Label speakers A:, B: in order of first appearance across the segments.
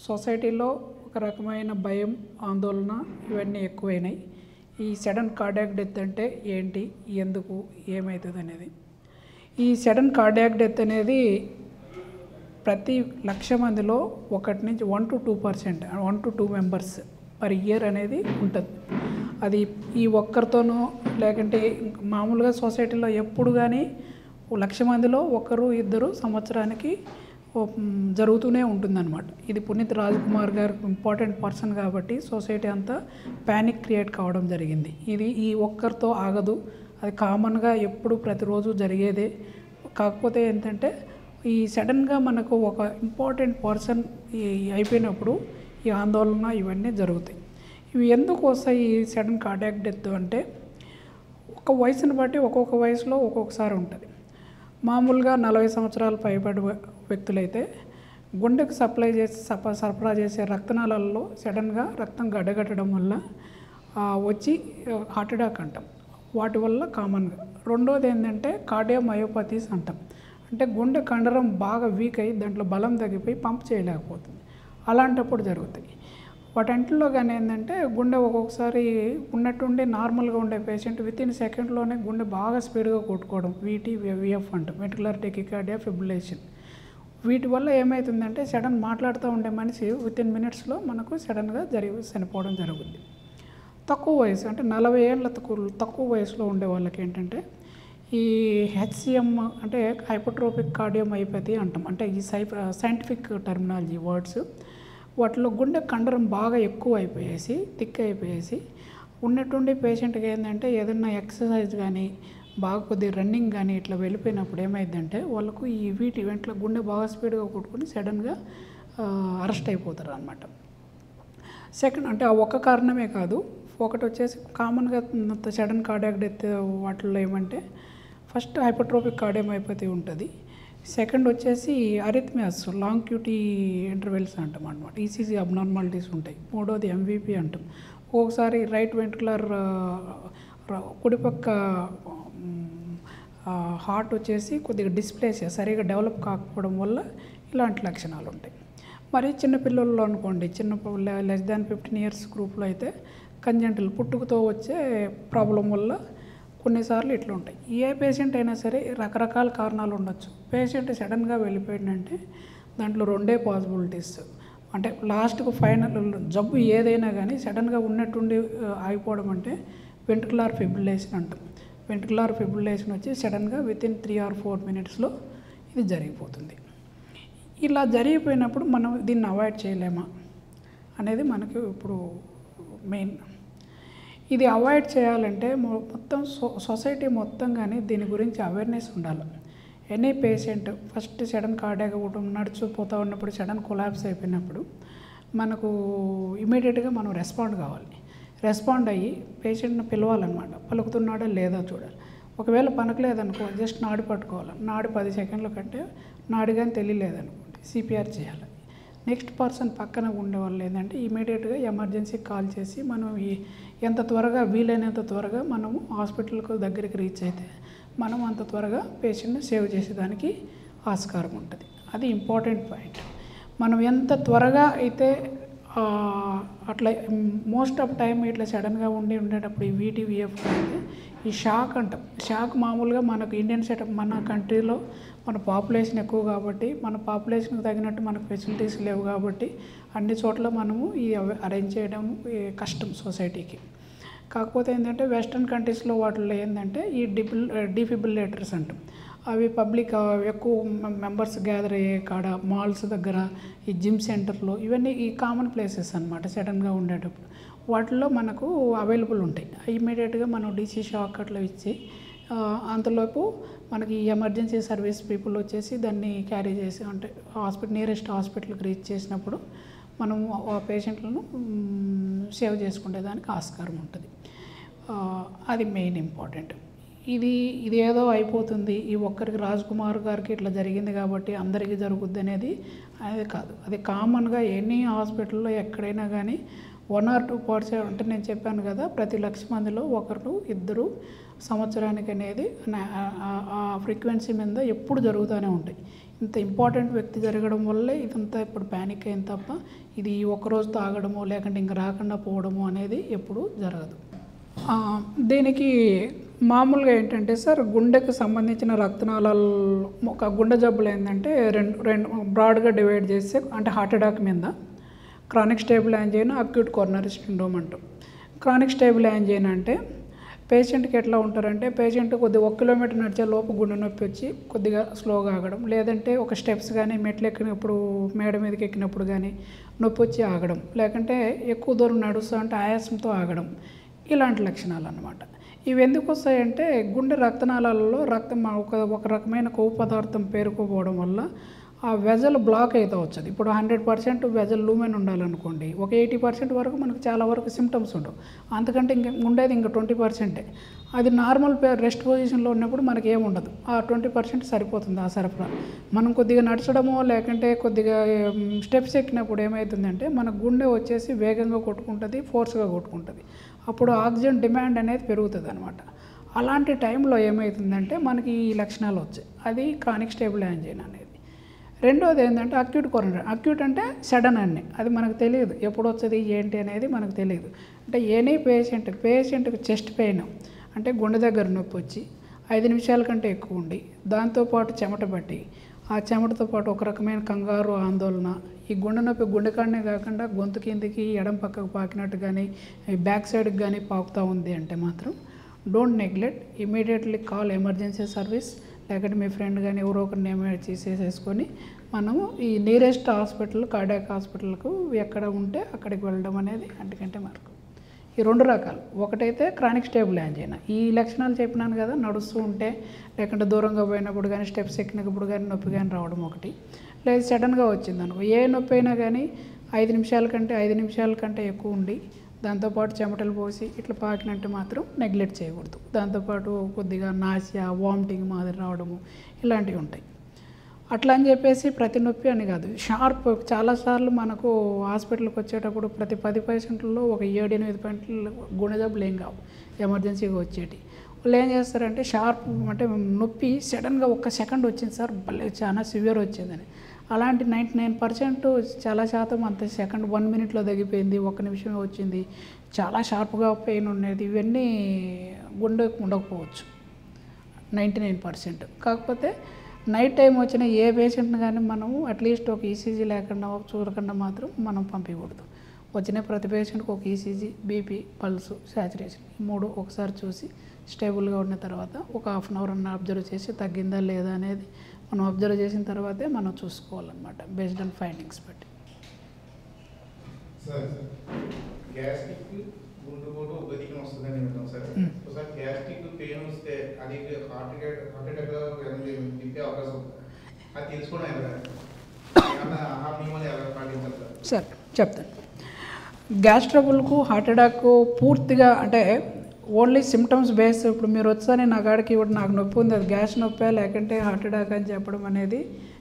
A: సొసైటీలో ఒక రకమైన భయం, ఆందోళన ఇవన్నీ ఎక్కువైనాయి. ఈ సడన్ కార్డియాక్ డెత్ అంటే ఏంటి, ఎందుకు, ఏమవుతుంది అనేది. ఈ సడన్ కార్డియాక్ డెత్ అనేది ప్రతి 1,00,000 మందిలో 1 నుంచి 1 to 2%, 1 to 2 members per year అనేది ఉంటుంది. అది ఈ ఒక్కరితోనో లేకంటే మామూలుగా సొసైటీలో ఎప్పుడు కానీ 1,00,000 మందిలో 1-2 సంవత్సరానికి జరుగుతూనే ఉంటుందన్నమాట. ఇది పునీత్ రాజ్కుమార్ గారు ఇంపార్టెంట్ పర్సన్ కాబట్టి సొసైటీ అంతా ప్యానిక్ క్రియేట్ కావడం జరిగింది. ఇది ఈ ఒక్కరితో ఆగదు, అది కామన్గా ఎప్పుడు ప్రతిరోజు జరిగేదే. కాకపోతే ఏంటంటే ఈ సడన్గా మనకు ఒక ఇంపార్టెంట్ పర్సన్ అయిపోయినప్పుడు ఈ ఆందోళన ఇవన్నీ జరుగుతాయి. ఇవి ఎందుకు వస్తాయి ఈ సడన్ కార్డియాక్ డెత్ అంటే, ఒక వయసుని బట్టి ఒక్కొక్క వయసులో ఒక్కొక్కసారి ఉంటుంది. మామూలుగా 40 సంవత్సరాలు పైబడి వ్యక్తులైతే గుండెకు సరఫరా చేసే రక్తనాళాలలో సడన్గా రక్తం గడ్డగట్టడం వల్ల వచ్చి హార్ట్ అటాక్ అంటాం. వాటి వల్ల కామన్గా. రెండోది ఏంటంటే కార్డియోమయోపతీస్ అంటాం. అంటే గుండె కండరం బాగా వీక్ అయ్యి దాంట్లో బలం తగ్గిపోయి పంప్ చేయలేకపోతుంది. అలాంటప్పుడు జరుగుతాయి. వాటంట్లో కానీ ఏంటంటే గుండె ఒక్కొక్కసారి ఉన్నట్టుండి నార్మల్గా ఉండే పేషెంట్ వితిన్ సెకండ్లోనే గుండె బాగా స్పీడ్గా కొట్టుకోవడం, విఎఫ్ అంటాం, వెంట్రుకులర్ టెకికార్డియా ఫిబ్రిలేషన్. వీటి వల్ల ఏమవుతుందంటే సడన్ మాట్లాడుతూ ఉండే మనిషి వితిన్ మినిట్స్లో మనకు సడన్గా చనిపోవడం జరుగుతుంది. తక్కువ వయసు అంటే 40 ఏళ్ళ తక్కువ వయసులో ఉండే వాళ్ళకి ఏంటంటే ఈ హెచ్సిఎం అంటే హైపోట్రోపిక్ కార్డియోమయోపతి అంటాం. అంటే ఈ సైంటిఫిక్ టర్మినాలజీ వర్డ్స్. వాటిలో గుండె కండరం బాగా ఎక్కువ అయిపోయేసి థిక్ అయిపోయేసి ఉన్నట్టుండి పేషెంట్కి ఏంటంటే ఏదైనా ఎక్సర్సైజ్ కానీ బాగా కొద్దిగా రన్నింగ్ కానీ ఇట్లా వెళ్ళిపోయినప్పుడు ఏమైందంటే వాళ్ళకు ఈ వెంటనే గుండె బాగా స్పీడ్గా కొట్టుకుని సడన్గా అరెస్ట్ అయిపోతారు అన్నమాట. సెకండ్ అంటే ఆ ఒక్క కారణమే కాదు. ఒకటి వచ్చేసి కామన్గా సడన్ కార్డియాక్ డెత్ వాటిల్లో ఏమంటే ఫస్ట్ హైపోట్రోపిక్ కార్డియోమయోపతి ఉంటుంది. సెకండ్ వచ్చేసి అరిథ్మియాస్, లాంగ్ క్యూటీ ఇంటర్వెల్స్ అంటాం అన్నమాట. ఈసీజీ అబ్నార్మాలిటీస్ ఉంటాయి. మూడోది ఎంవిపి అంటాం. ఒక్కొక్కసారి రైట్ వెంట్రుకులర్ కుడిపక్క హార్ట్ వచ్చేసి కొద్దిగా డిస్ప్లేసియా సరిగా డెవలప్ కాకపోవడం వల్ల ఇలాంటి లక్షణాలు ఉంటాయి. మరి చిన్నపిల్లల్లో అనుకోండి, లెస్ దాన్ 15 ఇయర్స్ గ్రూప్లో అయితే కంజెంటల్ పుట్టుకతో వచ్చే ప్రాబ్లం వల్ల కొన్నిసార్లు ఇట్లా ఉంటాయి. ఏ పేషెంట్ అయినా సరే రకరకాల కారణాలు ఉండొచ్చు. పేషెంట్ సడన్గా వెళ్ళిపోయిందంటే దాంట్లో 2 పాసిబిలిటీస్. అంటే లాస్ట్కు ఫైనల్ జబ్బు ఏదైనా కానీ సడన్గా ఉన్నట్టుండి ఆగిపోవడం అంటే వెంట్రుకులర్ ఫిబ్రిలేషన్ అంటాం. వెంట్రుకులర్ ఫిబ్రిలేషన్ వచ్చి సడన్గా వితిన్ 3 or 4 minutesలో ఇది జరిగిపోతుంది. ఇలా జరిగిపోయినప్పుడు మనం దీన్ని అవాయిడ్ చేయలేమా అనేది మనకి ఇప్పుడు మెయిన్. ఇది అవాయిడ్ చేయాలంటే మొత్తం సొసైటీ మొత్తం కానీ దీని గురించి అవేర్నెస్ ఉండాలి. Any patient first sudden cardiac నడిచిపోతూ ఉన్నప్పుడు సడన్ కొలాప్స్ అయిపోయినప్పుడు మనకు ఇమీడియట్గా మనం రెస్పాండ్ కావాలి. రెస్పాండ్ అయ్యి పేషెంట్ని పిలవాలన్నమాట. పలుకుతున్నాడా లేదా చూడాలి. ఒకవేళ పలకలేదనుకో జస్ట్ నాడి పట్టుకోవాలి. నాడి 10 సెకండ్ల కంటే నాడి కానీ తెలియలేదనుకోండి సిపిఆర్ చేయాలి. నెక్స్ట్ పర్సన్ పక్కన ఉండేవాళ్ళు ఏంటంటే ఇమీడియట్గా ఎమర్జెన్సీకి కాల్ చేసి మనం ఎంత త్వరగా వీలైనంత త్వరగా మనము హాస్పిటల్కు దగ్గరికి రీచ్ అయితే మనం అంత త్వరగా పేషెంట్ని సేవ్ చేసేదానికి ఆస్కారం ఉంటుంది. అది ఇంపార్టెంట్ పాయింట్. మనం ఎంత త్వరగా అయితే అట్లా మోస్ట్ ఆఫ్ టైం ఇట్లా సడన్గా ఉండేటప్పుడు ఈ విఎఫ్ అంటే ఈ షాక్ అంటాం. షాక్ మామూలుగా మనకు ఇండియన్ సెటప్ మన కంట్రీలో మన పాపులేషన్ ఎక్కువ కాబట్టి మన పాపులేషన్కి తగినట్టు మనకు ఫెసిలిటీస్ లేవు కాబట్టి అన్ని చోట్ల మనము ఈ అరేంజ్ చేయడం కష్టం సొసైటీకి. కాకపోతే ఏంటంటే వెస్ట్రన్ కంట్రీస్లో వాటిల్లో ఏంటంటే ఈ డిఫిబ్రిలేటర్స్ అంటాం. అవి పబ్లిక్ ఎక్కువ మెంబర్స్ గ్యాదర్ అయ్యే కాడ, మాల్స్ దగ్గర, ఈ జిమ్ సెంటర్లో ఇవన్నీ ఈ కామన్ ప్లేసెస్ అన్నమాట. సడన్గా ఉండేటప్పుడు వాటిల్లో మనకు అవైలబుల్ ఉంటాయి. ఇమీడియట్గా మనం డీసీ షాక్ అట్లా ఇచ్చి అంతలోపు మనకి ఎమర్జెన్సీ సర్వీస్ పీపుల్ వచ్చేసి దాన్ని క్యారీ చేసి అంటే నియరెస్ట్ హాస్పిటల్కి రీచ్ చేసినప్పుడు మనము ఆ పేషెంట్లను సేవ్ చేసుకునేదానికి ఆస్కారం ఉంటుంది. అది మెయిన్ ఇంపార్టెంట్. ఇది ఏదో అయిపోతుంది, ఈ ఒక్కరికి రాజ్కుమార్ గారికి ఇట్లా జరిగింది కాబట్టి అందరికీ జరుగుద్ది అనేది కాదు. అది కామన్గా ఎనీ హాస్పిటల్లో ఎక్కడైనా కానీ 1 or 2% అంటే నేను చెప్పాను కదా, ప్రతి 1,00,000 మందిలో ఒకరు ఇద్దరు సంవత్సరానికి అనేది ఆ ఫ్రీక్వెన్సీ మీద ఎప్పుడు జరుగుతూనే ఉంటాయి. ఇంత ఇంపార్టెంట్ వ్యక్తి జరగడం వల్లే ఇదంతా ఇప్పుడు ప్యానిక్ అయింది తప్ప ఇది ఒక్కరోజు తాగడమో లేకుంటే ఇంకా రాకుండా పోవడము అనేది ఎప్పుడు జరగదు. దీనికి మామూలుగా ఏంటంటే సార్, గుండెకు సంబంధించిన రక్తనాళాలు ఒక గుండె జబ్బులు ఏంటంటే రెండు బ్రాడ్గా డివైడ్ చేస్తే, అంటే హార్ట్ అటాక్ మీద chronic stable angina, acute coronary syndrome అంటాం. క్రానిక్ స్టేబుల్ యాంజైనా అంటే పేషెంట్కి ఎట్లా ఉంటారంటే, పేషెంట్ కొద్దిగా 1 కిలోమీటర్ నడిచే లోపు గుండె నొప్పి వచ్చి కొద్దిగా స్లోగా ఆగడం, లేదంటే ఒక స్టెప్స్ కానీ మెట్లు ఎక్కినప్పుడు మేడ మీదకి ఎక్కినప్పుడు కానీ నొప్పి వచ్చి ఆగడం, లేకుంటే ఎక్కువ దూరం నడుస్తూ అంటే ఆయాసంతో ఆగడం, ఇలాంటి లక్షణాలు అన్నమాట. ఇవి ఎందుకు వస్తాయంటే గుండె రక్తనాళాలలో రక్తం ఒక రకమైన కొవ్వు పదార్థం పేరుకోపోవడం వల్ల ఆ వెజల్ బ్లాక్ అయితే వచ్చేది. ఇప్పుడు 100% వెజల్ లూమెన్ ఉండాలనుకోండి, ఒక 80% వరకు మనకు చాలా వరకు సిమ్టమ్స్ ఉండవు, అంతకంటే ఇంకా ఉండేది ఇంకా 20%. అది నార్మల్ రెస్ట్ పొజిషన్లో ఉన్నప్పుడు మనకి ఏముండదు, ఆ 20% సరిపోతుంది ఆ సరఫరా. మనం కొద్దిగా నడచడమో లేకుంటే కొద్దిగా స్టెప్స్ ఎక్కినప్పుడు ఏమవుతుందంటే మన గుండె వచ్చేసి వేగంగా కొట్టుకుంటుంది, ఫోర్స్గా కొట్టుకుంటుంది, అప్పుడు ఆక్సిజన్ డిమాండ్ అనేది పెరుగుతుంది అనమాట. అలాంటి టైంలో ఏమవుతుందంటే మనకి ఈ లక్షణాలు వచ్చాయి. అది క్రానిక్ స్టేబుల్ యాంజైనా అనేది. రెండోది ఏంటంటే అక్యూట్ కొరోనరీ. అక్యూట్ అంటే సడన్ అన్నీ, అది మనకు తెలియదు ఎప్పుడు వచ్చేది ఏంటి అనేది మనకు తెలియదు. అంటే ఎనీ పేషెంట్కి చెస్ట్ పెయిన్ అంటే గుండె దగ్గర నొప్పి వచ్చి 5 నిమిషాల కంటే ఎక్కువ ఉండి, దాంతోపాటు చెమట పట్టి, ఆ చెమటతో పాటు ఒక రకమైన కంగారు, ఆందోళన, ఈ గుండె నొప్పి గుండెకాడనే కాకుండా గొంతు కిందికి ఎడం పక్కకు పాకినట్టు కానీ బ్యాక్ సైడ్కి కానీ పాకుతూ ఉంది అంటే మాత్రం don't neglect, immediately call emergency service, లేకపోతే మీ ఫ్రెండ్ కానీ ఎవరో ఒకరిని నేమ్ చేసేసుకొని మనము ఈ నియరెస్ట్ హాస్పిటల్, కార్డియాక్ హాస్పిటల్కు ఎక్కడ ఉంటే అక్కడికి వెళ్ళడం అనేది అంతకంటే మార్గం. ఈ 2 రకాలు. ఒకటైతే క్రానిక్ స్టేబుల్ యాంజైనా, ఈ లక్షణాలు చెప్పినాను కదా, నడుస్తూ ఉంటే లేకుంటే దూరంగా పోయినప్పుడు కానీ స్టెప్స్ ఎక్కినప్పుడు కానీ నొప్పి కానీ రావడం ఒకటి, లేదు సడన్గా వచ్చింది అనుకో, ఏ నొప్పి అయినా కానీ 5 నిమిషాల కంటే ఎక్కువ ఉండి దాంతోపాటు చెమటలు పోసి ఇట్లా పాకినట్టు మాత్రం నెగ్లెక్ట్ చేయకూడదు. దాంతోపాటు కొద్దిగా నాసియా, వామిటింగ్ మాదిరి రావడము ఇలాంటివి ఉంటాయి. అట్లా అని చెప్పేసి ప్రతి నొప్పి అని కాదు, షార్ప్ చాలాసార్లు మనకు హాస్పిటల్కి వచ్చేటప్పుడు ప్రతి 10 పేషెంట్లలో ఒక 7-8 గుండె జబ్బులు ఏం కావు, ఎమర్జెన్సీగా వచ్చేటి. వాళ్ళు ఏం చేస్తారంటే షార్ప్ అంటే నొప్పి సడన్గా 1 సెకండ్ వచ్చింది సార్, చాలా సివియర్ వచ్చిందని. అలాంటి 99% చాలా శాతం అంత సెకండ్ 1 మినిట్లో తగ్గిపోయింది, 1 నిమిషమే వచ్చింది, చాలా షార్ప్గా పెయిన్ ఉండేది, ఇవన్నీ గుండెకు ఉండకపోవచ్చు 99%. కాకపోతే నైట్ టైం వచ్చిన ఏ పేషెంట్ని కానీ మనము అట్లీస్ట్ ఒక ఈసీజీ లేకుండా చూడకుండా మాత్రం మనం పంపించకూడదు. వచ్చిన ప్రతి పేషెంట్కి ఒక ఈసీజీ, బీపీ, పల్సు, శాచురేషన్ ఈ 3 ఒకసారి చూసి స్టేబుల్గా ఉన్న తర్వాత ఒక 1/2 అవర్ అన్న అబ్జర్వ్ చేసి తగ్గిందా లేదా అనేది మనం అబ్జర్వ్ చేసిన తర్వాతే మనం చూసుకోవాలన్నమాట, బేస్డ్ ఆన్ ఫైండింగ్స్ బట్టి.
B: గ్యాస్ట్రిక్ గుండెపోటు ఉబ్బదికం వస్తుందని వింటాం సార్. ఒకసారి గ్యాస్ట్రిక్ పెయిన్ వస్తే అది హార్ట్ అటాక్ దింపే అవకాశం ఉంది, అది తెలుసుకోవడం ఏమన్నా ఆహార నియమాలు ఎలా పాటించాలి సార్?
A: సార్ చెప్తాను. గ్యాస్ ట్రబుల్కు హార్ట్ అటాక్ పూర్తిగా అంటే ఓన్లీ సిమ్టమ్స్ బేస్. ఇప్పుడు మీరు వచ్చారని నా కాడికి ఇప్పుడు నాకు నొప్పి ఉంది, అది గ్యాస్ నొప్పి లేకుంటే హార్ట్ అటాక్ అని చెప్పడం అనేది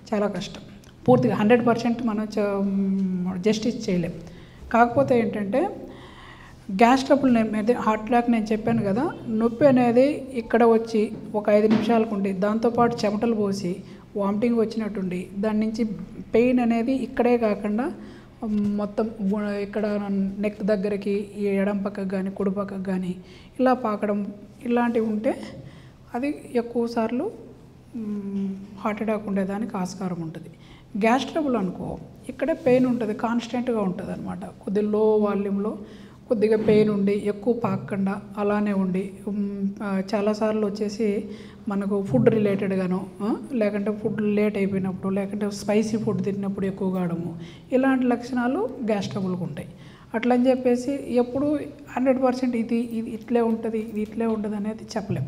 A: చాలా కష్టం. పూర్తిగా 100% మనం జస్టిస్ చేయలేం. కాకపోతే ఏంటంటే గ్యాస్ ట్రబుల్ హార్ట్ అటాక్ నేను చెప్పాను కదా, నొప్పి అనేది ఇక్కడ వచ్చి ఒక 5 నిమిషాలకు ఉండి దాంతోపాటు చెమటలు పోసి వామిటింగ్ వచ్చినట్టుండి దాని నుంచి పెయిన్ అనేది ఇక్కడే కాకుండా మొత్తం ఇక్కడ నెక్ దగ్గరికి ఈ ఎడం పక్కకు కానీ కుడి పక్కకు కానీ ఇలా పాకడం ఇలాంటివి ఉంటే అది ఎక్కువ సార్లు హార్ట్ అటాక్ ఉండేదానికి ఆస్కారం ఉంటుంది. గ్యాస్ ట్రబుల్ అనుకో ఇక్కడే పెయిన్ ఉంటుంది, కాన్స్టెంట్గా ఉంటుంది అనమాట, కొద్దిగా లో వాల్యూమ్లో కొద్దిగా పెయిన్ ఉండి ఎక్కువ పాకకుండా అలానే ఉండి చాలాసార్లు వచ్చేసి మనకు ఫుడ్ రిలేటెడ్గాను, లేకుంటే ఫుడ్ లేట్ అయిపోయినప్పుడు, లేకుంటే స్పైసీ ఫుడ్ తిన్నప్పుడు ఎక్కువ కావడము, ఇలాంటి లక్షణాలు గ్యాస్ ట్రబుల్కి ఉంటాయి. అట్లా అని చెప్పేసి ఎప్పుడు 100% ఇది ఇట్లే ఉంటుంది, ఇది ఇట్లే ఉంటుంది అనేది చెప్పలేం.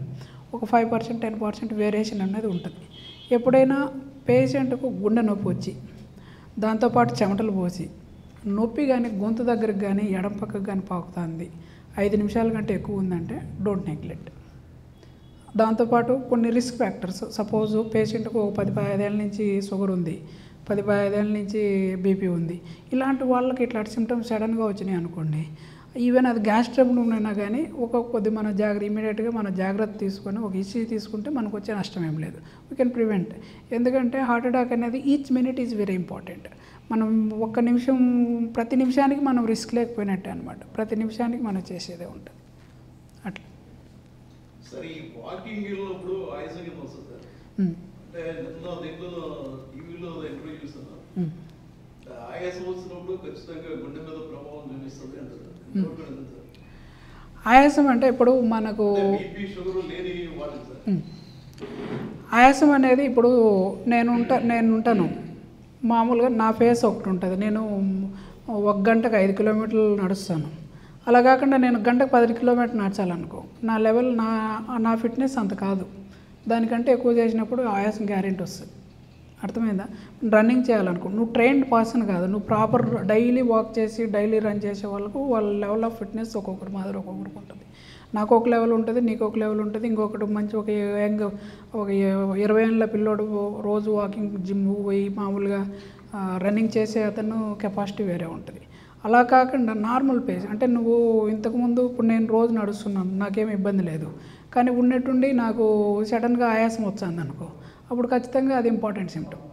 A: ఒక 5% 10% వేరియేషన్ అనేది ఉంటుంది. ఎప్పుడైనా పేషెంట్కు గుండె నొప్పి వచ్చి దాంతోపాటు చెమటలు పోసి నొప్పి కానీ గొంతు దగ్గరకు కానీ ఎడం పక్కకు కానీ పాకుతుంది, 5 నిమిషాల కంటే ఎక్కువ ఉందంటే డోంట్ నెగ్లెక్ట్. దాంతోపాటు కొన్ని రిస్క్ ఫ్యాక్టర్స్, సపోజ్ పేషెంట్కు 10-15 ఏళ్ళ నుంచి షుగర్ ఉంది, 15 ఏళ్ళ నుంచి బీపీ ఉంది. ఇలాంటి వాళ్ళకి ఇట్లాంటి సిమ్టమ్స్ సడన్గా వచ్చినాయి అనుకోండి, ఈవెన్ అది గ్యాస్ ట్రబుల్ ఉన్నా కానీ కొద్ది మన ఇమీడియట్గా మన జాగ్రత్త తీసుకొని ఒక ఈసీజీ తీసుకుంటే మనకు వచ్చే నష్టం ఏం లేదు. We can prevent. ఎందుకంటే హార్ట్ అటాక్ అనేది each minute is very important. మనం ఒక్క నిమిషం, ప్రతి నిమిషానికి మనం రిస్క్ లేకపోయినట్టే అనమాట. ప్రతి నిమిషానికి మనం చేసేదే ఉంటుంది అట్లా.
C: సార్ ఈ వాకింగ్ వెళ్ళినప్పుడు ఆయాసం కింద వస్తుంది సార్. అంటే నిన్న దీంట్లో టీవీలో ఇంటర్వ్యూ చూస్తాను, ఆయాసం వచ్చినప్పుడు ఖచ్చితంగా గుండె మీద ప్రభావం చూపిస్తుంది అంటారు.
A: ఆయాసం అంటే ఇప్పుడు మనకు
C: బీపీ షుగర్ లేని వాళ్ళకి సార్
A: ఆయాసం అనేది ఇప్పుడు నేను ఉంటాను మామూలుగా నా ఫేస్ ఒకటి ఉంటుంది. నేను 1 గంటకు 5 కిలోమీటర్లు నడుస్తాను. అలా కాకుండా నేను గంటకు 10 కిలోమీటర్లు నడచాలనుకో, నా లెవెల్ నా ఫిట్నెస్ అంత కాదు. దానికంటే ఎక్కువ చేసినప్పుడు ఆయాసం గ్యారెంటీ వస్తుంది. అర్థమైందా? రన్నింగ్ చేయాలనుకో, నువ్వు ట్రైన్డ్ పర్సన్ కాదు, నువ్వు ప్రాపర్ డైలీ వాక్ చేసి డైలీ రన్ చేసే వాళ్ళకు వాళ్ళ లెవెల్ ఆఫ్ ఫిట్నెస్ ఒక్కొక్కటి మాదిరి ఒక్కొక్కరికి ఉంటుంది. నాకు ఒక లెవెల్ ఉంటుంది, నీకు ఒక లెవెల్ ఉంటుంది. ఇంకొకటి మంచి ఒక 20 ఏళ్ళ పిల్లోడు రోజు వాకింగ్ జిమ్ పోయి మామూలుగా రన్నింగ్ చేసే అతను కెపాసిటీ వేరే ఉంటుంది. అలా కాకుండా నార్మల్ పేస్ అంటే నువ్వు ఇంతకుముందు ఇప్పుడు నేను రోజు నడుస్తున్నాను, నాకేం ఇబ్బంది లేదు. కానీ ఉన్నట్టుండి నాకు సడన్గా ఆయాసం వచ్చింది అనుకో, అప్పుడు ఖచ్చితంగా అది ఇంపార్టెంట్ సిమ్టమ్.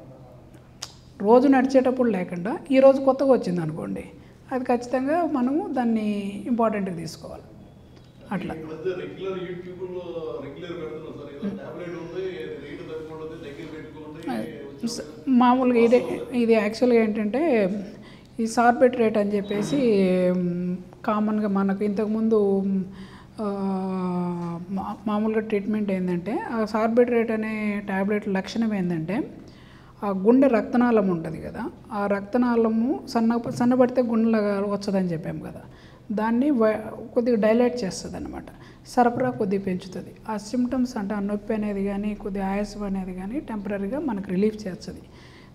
A: రోజు నడిచేటప్పుడు లేకుండా ఈరోజు కొత్తగా వచ్చింది అనుకోండి, అది ఖచ్చితంగా మనము దాన్ని ఇంపార్టెంట్గా తీసుకోవాలి. అట్లా
C: రెగ్యులర్ యూట్యూబ్లో రెగ్యులర్ పెడుతున్నాం సార్, ఏదో టాబ్లెట్ ఉంది, రేటు తక్కువ ఉంటుంది, దగ్గర పెట్టుకోండి
A: మామూలుగా. ఇది యాక్చువల్గా ఏంటంటే ఈ సార్బిట్రేట్ అని చెప్పేసి కామన్గా మనకు ఇంతకుముందు మామూలుగా ట్రీట్మెంట్ ఏంటంటే, ఆ సార్బిట్రేట్ అనే ట్యాబ్లెట్ లక్షణం ఏంటంటే, ఆ గుండె రక్తనాళం ఉంటుంది కదా, ఆ రక్తనాళము సన్నబడితే గుండెలాగా వచ్చదని చెప్పాము కదా, దాన్ని కొద్దిగా డైలేట్ చేస్తుంది అనమాట. సరఫరా కొద్దిగా పెంచుతుంది. ఆ సిమ్టమ్స్ అంటే ఆ నొప్పి అనేది కానీ కొద్దిగా ఆయాసం అనేది కానీ టెంపరీగా మనకు రిలీఫ్ చేస్తుంది.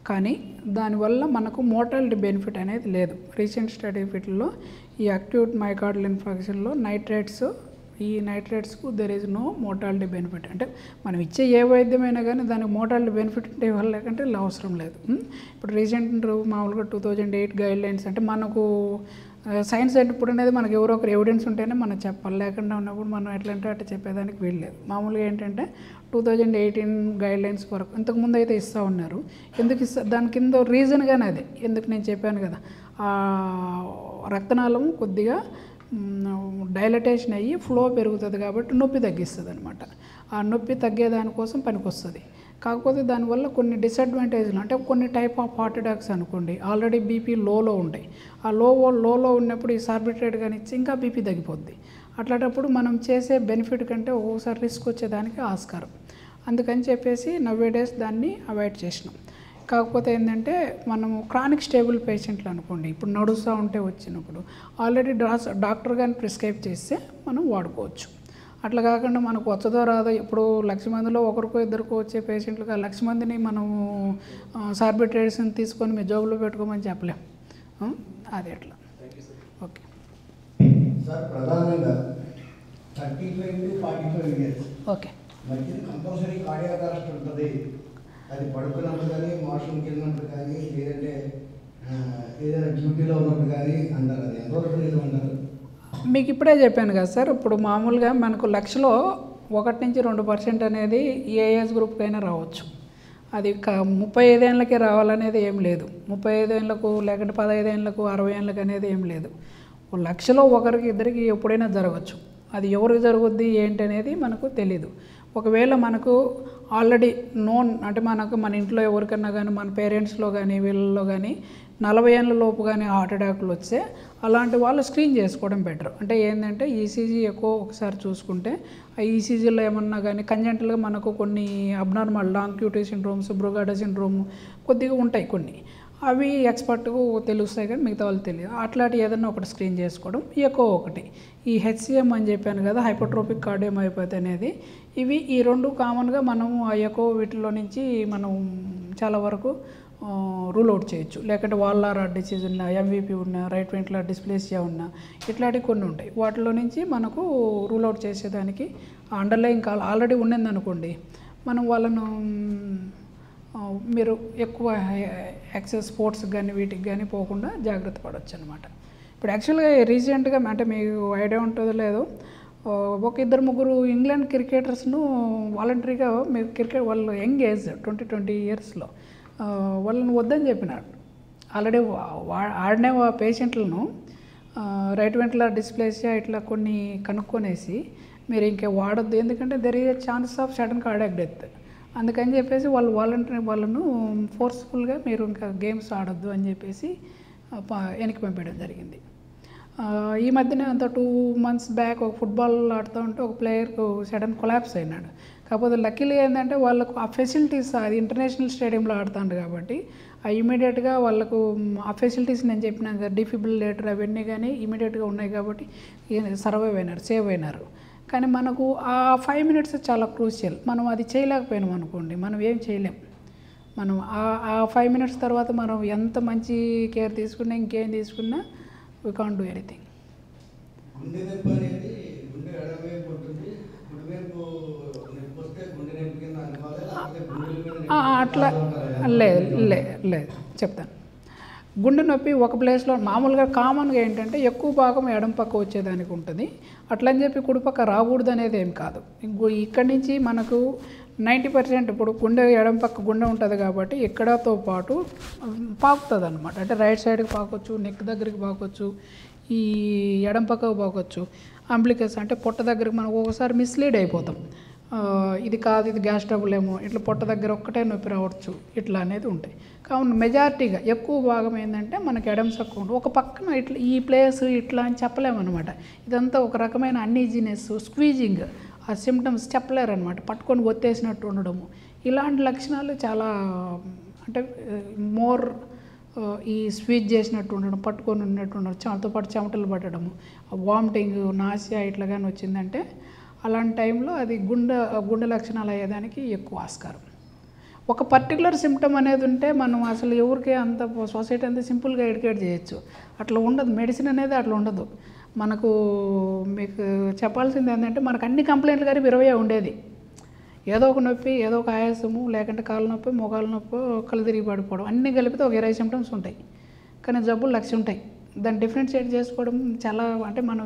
A: కానీ దానివల్ల మనకు మోర్టాలిటీ బెనిఫిట్ అనేది లేదు. రీసెంట్ స్టడీ ఫిట్లో ఈ అక్యూట్ మైకార్డియల్ ఇన్ఫెక్షన్లో ఈ నైట్రేట్స్కు there is no mortality benefit. అంటే మనం ఇచ్చే ఏ వైద్యమైనా కానీ దానికి మోర్టాలిటీ బెనిఫిట్ ఉంటే ఇవ్వాలి, లేకంటే అవసరం లేదు. ఇప్పుడు రీసెంట్ మామూలుగా 2008 గైడ్లైన్స్ అంటే మనకు సైన్స్ ఇప్పుడు అనేది మనకు ఎవరో ఒకరు ఎవిడెన్స్ ఉంటేనే మనం చెప్పాలి, లేకుండా ఉన్నప్పుడు మనం ఎట్లంటే అట్లా చెప్పేదానికి వీల్లేదు. మామూలుగా ఏంటంటే 2018 గైడ్లైన్స్ వరకు ఇంతకుముందు అయితే ఇస్తూ ఉన్నారు. ఎందుకు దాని కింద రీజన్ కానీ అదే, ఎందుకు నేను చెప్పాను కదా, రక్తనాళం కొద్దిగా డైలటేషన్ అయ్యి ఫ్లో పెరుగుతుంది కాబట్టి నొప్పి తగ్గిస్తుంది అనమాట. ఆ నొప్పి తగ్గేదానికోసం పనికొస్తుంది. కాకపోతే దానివల్ల కొన్ని డిసడ్వాంటేజ్లు అంటే కొన్ని టైప్ ఆఫ్ హార్ట్ అటాక్స్ అనుకోండి, ఆల్రెడీ బీపీ లోలో ఉంటాయి. ఆ లోలో ఉన్నప్పుడు ఈ సార్బిట్రేట్ కానీ ఇచ్చి ఇంకా బీపీ తగ్గిపోద్ది. అట్లాంటప్పుడు మనం చేసే బెనిఫిట్ కంటే ఒక్కోసారి రిస్క్ వచ్చేదానికి ఆస్కారం. అందుకని చెప్పేసి నవ్వేడేస్ దాన్ని అవాయిడ్ చేసినాం. కాకపోతే ఏంటంటే మనము క్రానిక్ స్టేబుల్ పేషెంట్లు అనుకోండి, ఇప్పుడు నడుస్తూ ఉంటే వచ్చినప్పుడు ఆల్రెడీ డాక్టర్ కానీ ప్రిస్క్రైబ్ చేస్తే మనం వాడుకోవచ్చు. అట్లా కాకుండా మనకు వచ్చదో రాదో, ఇప్పుడు 1,00,000 మందిలో ఒకరికో ఇద్దరికో వచ్చే పేషెంట్లుగా 1,00,000 మందిని మనము సార్బిట్రేట్స్ని తీసుకొని మీ జోబులో పెట్టుకోమని చెప్పలేం. అది ఎట్లా. ఓకే
D: సార్, ప్రధానంగా 35 to 45 years
A: ఓకే
D: మధ్య కంపల్సరీ కార్డియాక్ అరెస్ట్ ఉంటుంది. అది పడుకున్నప్పుడు కానీ, వాష్రూమ్కి వెళ్ళినప్పుడు కానీ, లేదంటే ఏదైనా డ్యూటీలో ఉన్నప్పుడు కానీ అంటారు. అది ఎంతవరకు నిజం అంటారు?
A: మీకు ఇప్పుడే చెప్పాను కదా సార్, ఇప్పుడు మామూలుగా మనకు 1,00,000లో 1 నుంచి 2% అనేది ఏ ఏజ్ గ్రూప్కైనా రావచ్చు. అది 35 ఏళ్ళకే రావాలనేది ఏం లేదు. 35 ఏళ్ళకు లేకుంటే 15 ఏళ్ళకు 60 ఏళ్ళకు అనేది ఏం లేదు. 1,00,000లో ఒకరికి ఇద్దరికి ఎప్పుడైనా జరగచ్చు. అది ఎవరికి జరుగుద్ది ఏంటి అనేది మనకు తెలీదు. ఒకవేళ మనకు ఆల్రెడీ నోన్ అంటే మన ఇంట్లో ఎవరికన్నా కానీ, మన పేరెంట్స్లో కానీ వీళ్ళలో కానీ 40 ఏళ్ళ లోపు కానీ హార్ట్ అటాక్లు వస్తే అలాంటి వాళ్ళు స్క్రీన్ చేసుకోవడం బెటర్. అంటే ఏంటంటే ఈసీజీ ఎక్కువ ఒకసారి చూసుకుంటే ఆ ఈసీజీలో ఏమన్నా కానీ కంజెంటల్గా మనకు కొన్ని abnormal long QT syndromes, Brugada syndrome కొద్దిగా ఉంటాయి కొన్ని. అవి ఎక్స్పర్ట్కు తెలుస్తాయి కానీ మిగతా వాళ్ళు తెలియదు. అట్లాంటి ఏదన్నా ఒకటి స్క్రీన్ చేసుకోవడం. ఎక్కువ ఒకటి ఈ హెచ్సిఎం అని చెప్పాను కదా, హైపోట్రోపిక్ కార్డియోమయోపతి అనేది, ఇవి ఈ 2 కామన్గా మనము ఆ ఎక్కువ వీటిలో నుంచి మనం చాలా వరకు రూల్ అవుట్ చేయొచ్చు. లేకుంటే వాల్నార్ డిసీజ్ ఉన్న, ఎంవిపి ఉన్న, రైట్ వెంట్రికులర్ డిస్ప్లేసియా ఉన్న, ఇట్లాంటివి కొన్ని ఉంటాయి. వాటిలో నుంచి మనకు రూల్ అవుట్ చేసేదానికి అండర్లైన్ ఆల్రెడీ ఉన్నది అనుకోండి, మనం వాళ్ళను మీరు ఎక్కువ ఎక్సెస్ స్పోర్ట్స్కి కానీ వీటికి కానీ పోకుండా జాగ్రత్త పడవచ్చు అనమాట. ఇప్పుడు యాక్చువల్గా రీసెంట్గా అంటే మీకు ఐడియా ఉంటుందో లేదో, ఒక ఇద్దరు ముగ్గురు ఇంగ్లాండ్ క్రికెటర్స్ను వాలంటరీగా మీరు క్రికెట్ వాళ్ళు యంగ్ ఏజ్ 20 ఇయర్స్లో వాళ్ళని వద్దని చెప్పినాడు. ఆల్రెడీ ఆడిన పేషెంట్లను రైట్ వెంట్రల్ డిస్ప్లేసియా ఇట్లా కొన్ని కనుక్కొనేసి మీరు ఇంకా వాడొద్దు, ఎందుకంటే there is a chance of sudden cardiac death. అందుకని చెప్పేసి వాళ్ళు వాలంటరీ వాళ్ళను ఫోర్స్ఫుల్గా మీరు ఇంకా గేమ్స్ ఆడొద్దు అని చెప్పేసి వెనక్కి పంపించడం జరిగింది. ఈ మధ్యనే అంత 2 months బ్యాక్ ఒక ఫుట్బాల్ ఆడుతూ ఉంటే ఒక ప్లేయర్కు సడన్ కొలాప్స్ అయినాడు. కాకపోతే లక్కీలీ ఏంటంటే వాళ్ళకు ఆ ఫెసిలిటీస్, అది ఇంటర్నేషనల్ స్టేడియంలో ఆడుతాడు కాబట్టి ఇమీడియట్గా వాళ్ళకు ఆ ఫెసిలిటీస్ నేను చెప్పిన డిఫిబ్రిలేటర్ అవన్నీ కానీ ఇమీడియట్గా ఉన్నాయి కాబట్టి సర్వైవ్ అయినారు, సేవ్ అయినారు. కానీ మనకు ఆ 5 minutes చాలా క్రూషియల్. మనం అది చేయలేకపోయినాం అనుకోండి, మనం ఏం చేయలేం. మనం ఆ 5 minutes తర్వాత మనం ఎంత మంచి కేర్ తీసుకున్నా ఇంకేం తీసుకున్నా వీ కాంట్ డూ ఎనీథింగ్.
D: గుండె నొప్పి అనేది గుండె ఎడమవైపు ఉంటుంది, కుడివైపు నొప్పి వస్తే గుండె నొప్పి కింద అనుకోవాలి, లేకపోతే గుండెల
A: అట్లా లేదు చెప్తాను. గుండె నొప్పి ఒక ప్లేస్లో మామూలుగా కామన్గా ఏంటంటే ఎక్కువ భాగం ఎడం పక్క వచ్చేదానికి ఉంటుంది. అట్లని చెప్పి కుడిపక్క రాకూడదు అనేది ఏం కాదు. ఇక్కడి నుంచి మనకు 90% ఇప్పుడు గుండె ఎడం పక్క గుండె ఉంటుంది కాబట్టి ఇక్కడతో పాటు పాకుతుంది అనమాట. అంటే రైట్ సైడ్కి పాకొచ్చు, నెక్ దగ్గరికి పాకొచ్చు, ఈ ఎడం పక్కకు పాకొచ్చు. అంబ్లికస్ అంటే పొట్ట దగ్గరికి మనం ఒకసారి మిస్లీడ్ అయిపోతాం, ఇది కాదు ఇది గ్యాస్ ట్రబుల్ ఏమో, ఇట్లా పొట్ట దగ్గర ఒక్కటే నొప్పి రావచ్చు, ఇట్లా అనేది ఉంటాయి. కావున మెజారిటీగా ఎక్కువ భాగం ఏంటంటే మనకి ఎడం సక్కు ఉంటుంది. ఒక పక్కన ఇట్లా ఈ ప్లేస్ ఇట్లా అని చెప్పలేమన్నమాట. ఇదంతా ఒక రకమైన అన్ఈజీనెస్, స్క్వీజింగ్, ఆ సిమ్టమ్స్ చెప్పలేరనమాట. పట్టుకొని ఒత్తేసినట్టు ఉండడము, ఇలాంటి లక్షణాలు చాలా అంటే మోర్ ఈ స్వీజ్ చేసినట్టు ఉండడం, పట్టుకొని ఉన్నట్టు ఉండడం, దాంతో పాటు చెమటలు పట్టడము, వామిటింగ్, నాసియా ఇట్లా కానీ వచ్చిందంటే అలాంటి టైంలో అది గుండె లక్షణాలు అయ్యేదానికి ఎక్కువ ఆస్కారం. ఒక పర్టికులర్ సిమ్టమ్ అనేది ఉంటే మనం అసలు ఎవరికి అంత సొసైటీ అంతా సింపుల్గా ఎడ్యుకేట్ చేయొచ్చు. అట్లా ఉండదు, మెడిసిన్ అనేది అట్లా ఉండదు. మనకు మీకు చెప్పాల్సింది ఏంటంటే మనకు అన్ని కంప్లైంట్లు కానీ 20 ఉండేది. ఏదో ఒక నొప్పి, ఏదో ఒక ఆయాసము, లేకుంటే కాళ్ళ నొప్పి, మోకాళ్ళ నొప్పి, కళ్ళు తిరిగి పడిపోవడం, అన్నీ కలిపితే ఒక 20 symptoms ఉంటాయి. కానీ జబ్బులు 1,00,000 ఉంటాయి. దాన్ని డిఫరెన్షియేట్ చేసుకోవడం చాలా అంటే మనం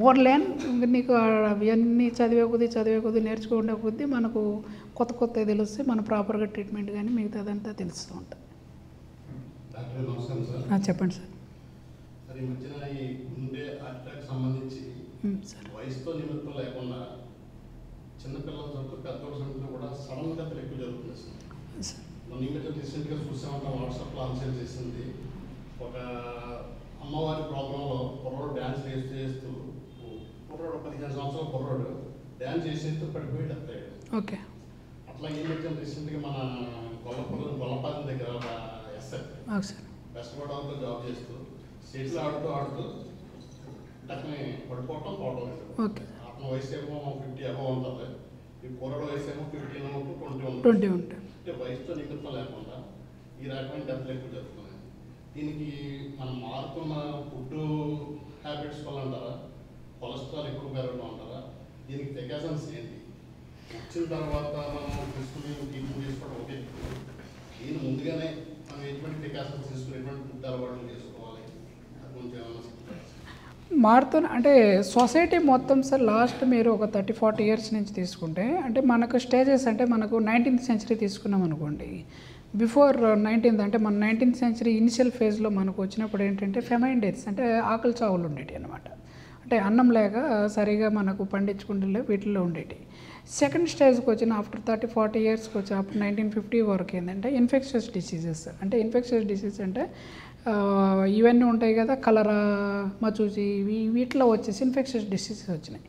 A: మోర్ లెర్న్, నీకు అవన్నీ చదివే కొద్దీ నేర్చుకునే కొద్దీ మనకు కొత్త తెలిస్తే మనం ప్రాపర్గా ట్రీట్మెంట్ కానీ మిగతాదంతా తెలుస్తూ ఉంటుంది.
E: డాక్టర్ నమస్కారం సార్.
A: చెప్పండి సార్.
E: సార్ ఈ మధ్యన ఈ గుండె అటాక్ సంబంధించి వయసుతో నిమిత్తం లేకుండా చిన్నపిల్లల చదువు పెద్దోళ్ళ చదువుతో కూడా సడన్ గా ఎక్కువ జరుగుతుంది సార్. మన ఈ మధ్య రీసెంట్గా చూసామంటే వాట్సాప్లో ఆన్సర్ చేసింది, ఒక అమ్మవారి ప్రోగ్రాంలో కుర్రోడు డ్యాన్స్ చేస్తూ కుర్రోడు 15 సంవత్సరాల కుర్రోడు డ్యాన్స్ చేసేస్తూ పడిపోయి డెత్ అయ్యాడు.
A: ఓకే.
E: అట్లా ఈ మధ్య రీసెంట్గా మన గొల్లపాలెం దగ్గర ఎస్ఐ వెస్ట్ గోదావరిలో జాబ్ చేస్తూ స్టేట్స్లో ఆడుతూ టక్ని పడిపోవటం పోవటం. అతని వయసు ఏమో 50 అబవ్ ఉంటుంది, ఈ కుర్రోడు వయసు ఏమో 15 20 ఉంటుంది. అంటే వయసుతో నిమిత్తం లేకుండా ఈ రకమైన డెత్లు ఎక్కువ జరుగుతున్నాయి. దీనికి మనం మారుతున్న ఫుడ్ హ్యాబిట్స్ వల్ల అంటారా, కొలెస్ట్రాల్ ఎక్కువ పెరగడం అంటారా, దీనికి ప్రికాషన్స్ ఏంటి? వచ్చిన తర్వాత మనం తీసుకుని ట్రీట్మెంట్ చేసుకోవడం ఓకే, దీని ముందుగానే మనం ఎటువంటి ప్రికాషన్స్ తీసుకుని ఎటువంటి ఫుడ్ అలవాట్లు చేసుకోవాలి, అది కొంచెం ఏమైనా
A: మారుతున్న అంటే సొసైటీ మొత్తం సార్ లాస్ట్ మీరు ఒక 30-40 years నుంచి తీసుకుంటే అంటే మనకు స్టేజెస్ అంటే మనకు 19th century తీసుకున్నాం అనుకోండి. బిఫోర్ 19th అంటే మన 19th century ఇనిషియల్ ఫేజ్లో మనకు వచ్చినప్పుడు ఏంటంటే ఫెమైన్ డెత్స్ అంటే ఆకలి చావులు ఉండేవి అనమాట. అంటే అన్నం లేక సరిగా మనకు పండించుకుంటే వీటిల్లో ఉండేవి. సెకండ్ స్టేజ్కి వచ్చిన ఆఫ్టర్ 30-40 yearsకి వచ్చి అప్పుడు 1950 వరకు ఏంటంటే ఇన్ఫెక్షస్ డిసీజెస్. అంటే ఇన్ఫెక్షస్ డిసీజ్ అంటే ఇవన్నీ ఉంటాయి కదా, కలరా, మచూచి, వీటిలో వచ్చేసి ఇన్ఫెక్షస్ డిసీజెస్ వచ్చినాయి.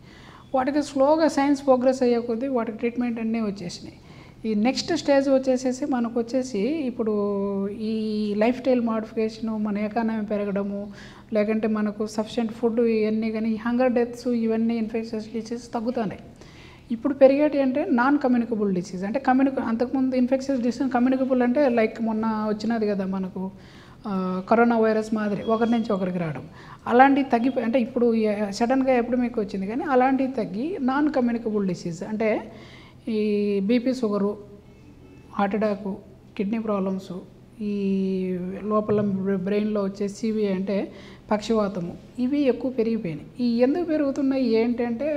A: వాటికి స్లోగా సైన్స్ ప్రోగ్రెస్ అయ్యే కొద్దీ వాటికి ట్రీట్మెంట్ అన్నీ వచ్చేసినాయి. ఈ నెక్స్ట్ స్టేజ్ వచ్చేసేసి మనకు వచ్చేసి ఇప్పుడు ఈ లైఫ్ స్టైల్ మోడిఫికేషను, మన ఎకానమీ పెరగడము, లేకంటే మనకు సఫిషియెంట్ ఫుడ్ ఇవన్నీ కానీ హంగర్ డెత్స్ ఇవన్నీ ఇన్ఫెక్షస్ డిసీజ్ తగ్గుతున్నాయి. ఇప్పుడు పెరిగేటి అంటే నాన్ కమ్యూనికబుల్ డిసీజ్. అంటే అంతకుముందు ఇన్ఫెక్షస్ డిసీజ్ కమ్యూనికబుల్ అంటే లైక్ మొన్న వచ్చినది కదా మనకు కరోనా వైరస్ మాదిరి ఒకరి నుంచి ఒకరికి రావడం, అలాంటివి తగ్గిపోయి అంటే ఇప్పుడు సడన్గా ఎపిడమిక్ వచ్చింది కానీ అలాంటివి తగ్గి నాన్ కమ్యూనికబుల్ డిసీజ్ అంటే ఈ BP, sugar, heart attack, kidney problems ఈ లోపల బ్రెయిన్లో వచ్చే సివి అంటే పక్షవాతము, ఇవి ఎక్కువ పెరిగిపోయినాయి. ఈ ఎందుకు పెరుగుతున్నాయి ఏంటంటే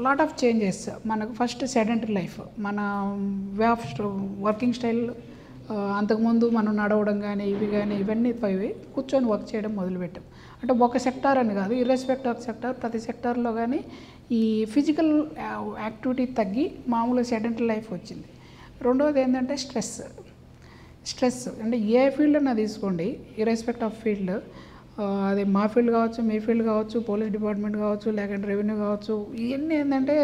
A: లాట్ ఆఫ్ చేంజెస్. మనకు ఫస్ట్ సెడెంటరీ లైఫ్, మన వే ఆఫ్ వర్కింగ్ స్టైల్, అంతకుముందు మనం నడవడం కానీ ఇవన్నీ పోయి కూర్చొని వర్క్ చేయడం మొదలుపెట్టాం. అంటే ఒక సెక్టార్ అని కాదు, ఇర్రెస్పెక్ట్ ఆఫ్ సెక్టార్, ప్రతి సెక్టార్లో కానీ ఈ ఫిజికల్ యాక్టివిటీ తగ్గి మామూలు సెడెంటరీ లైఫ్ వచ్చింది. రెండవది ఏంటంటే స్ట్రెస్ అంటే ఏ ఫీల్డ్ అన్నా తీసుకోండి, ఇర్రెస్పెక్ట్ ఆఫ్ ఫీల్డ్, అది మా ఫీల్డ్ కావచ్చు, మీ ఫీల్డ్ కావచ్చు, పోలీస్ డిపార్ట్మెంట్ కావచ్చు, లేకుంటే రెవెన్యూ కావచ్చు, ఇవన్నీ ఏంటంటే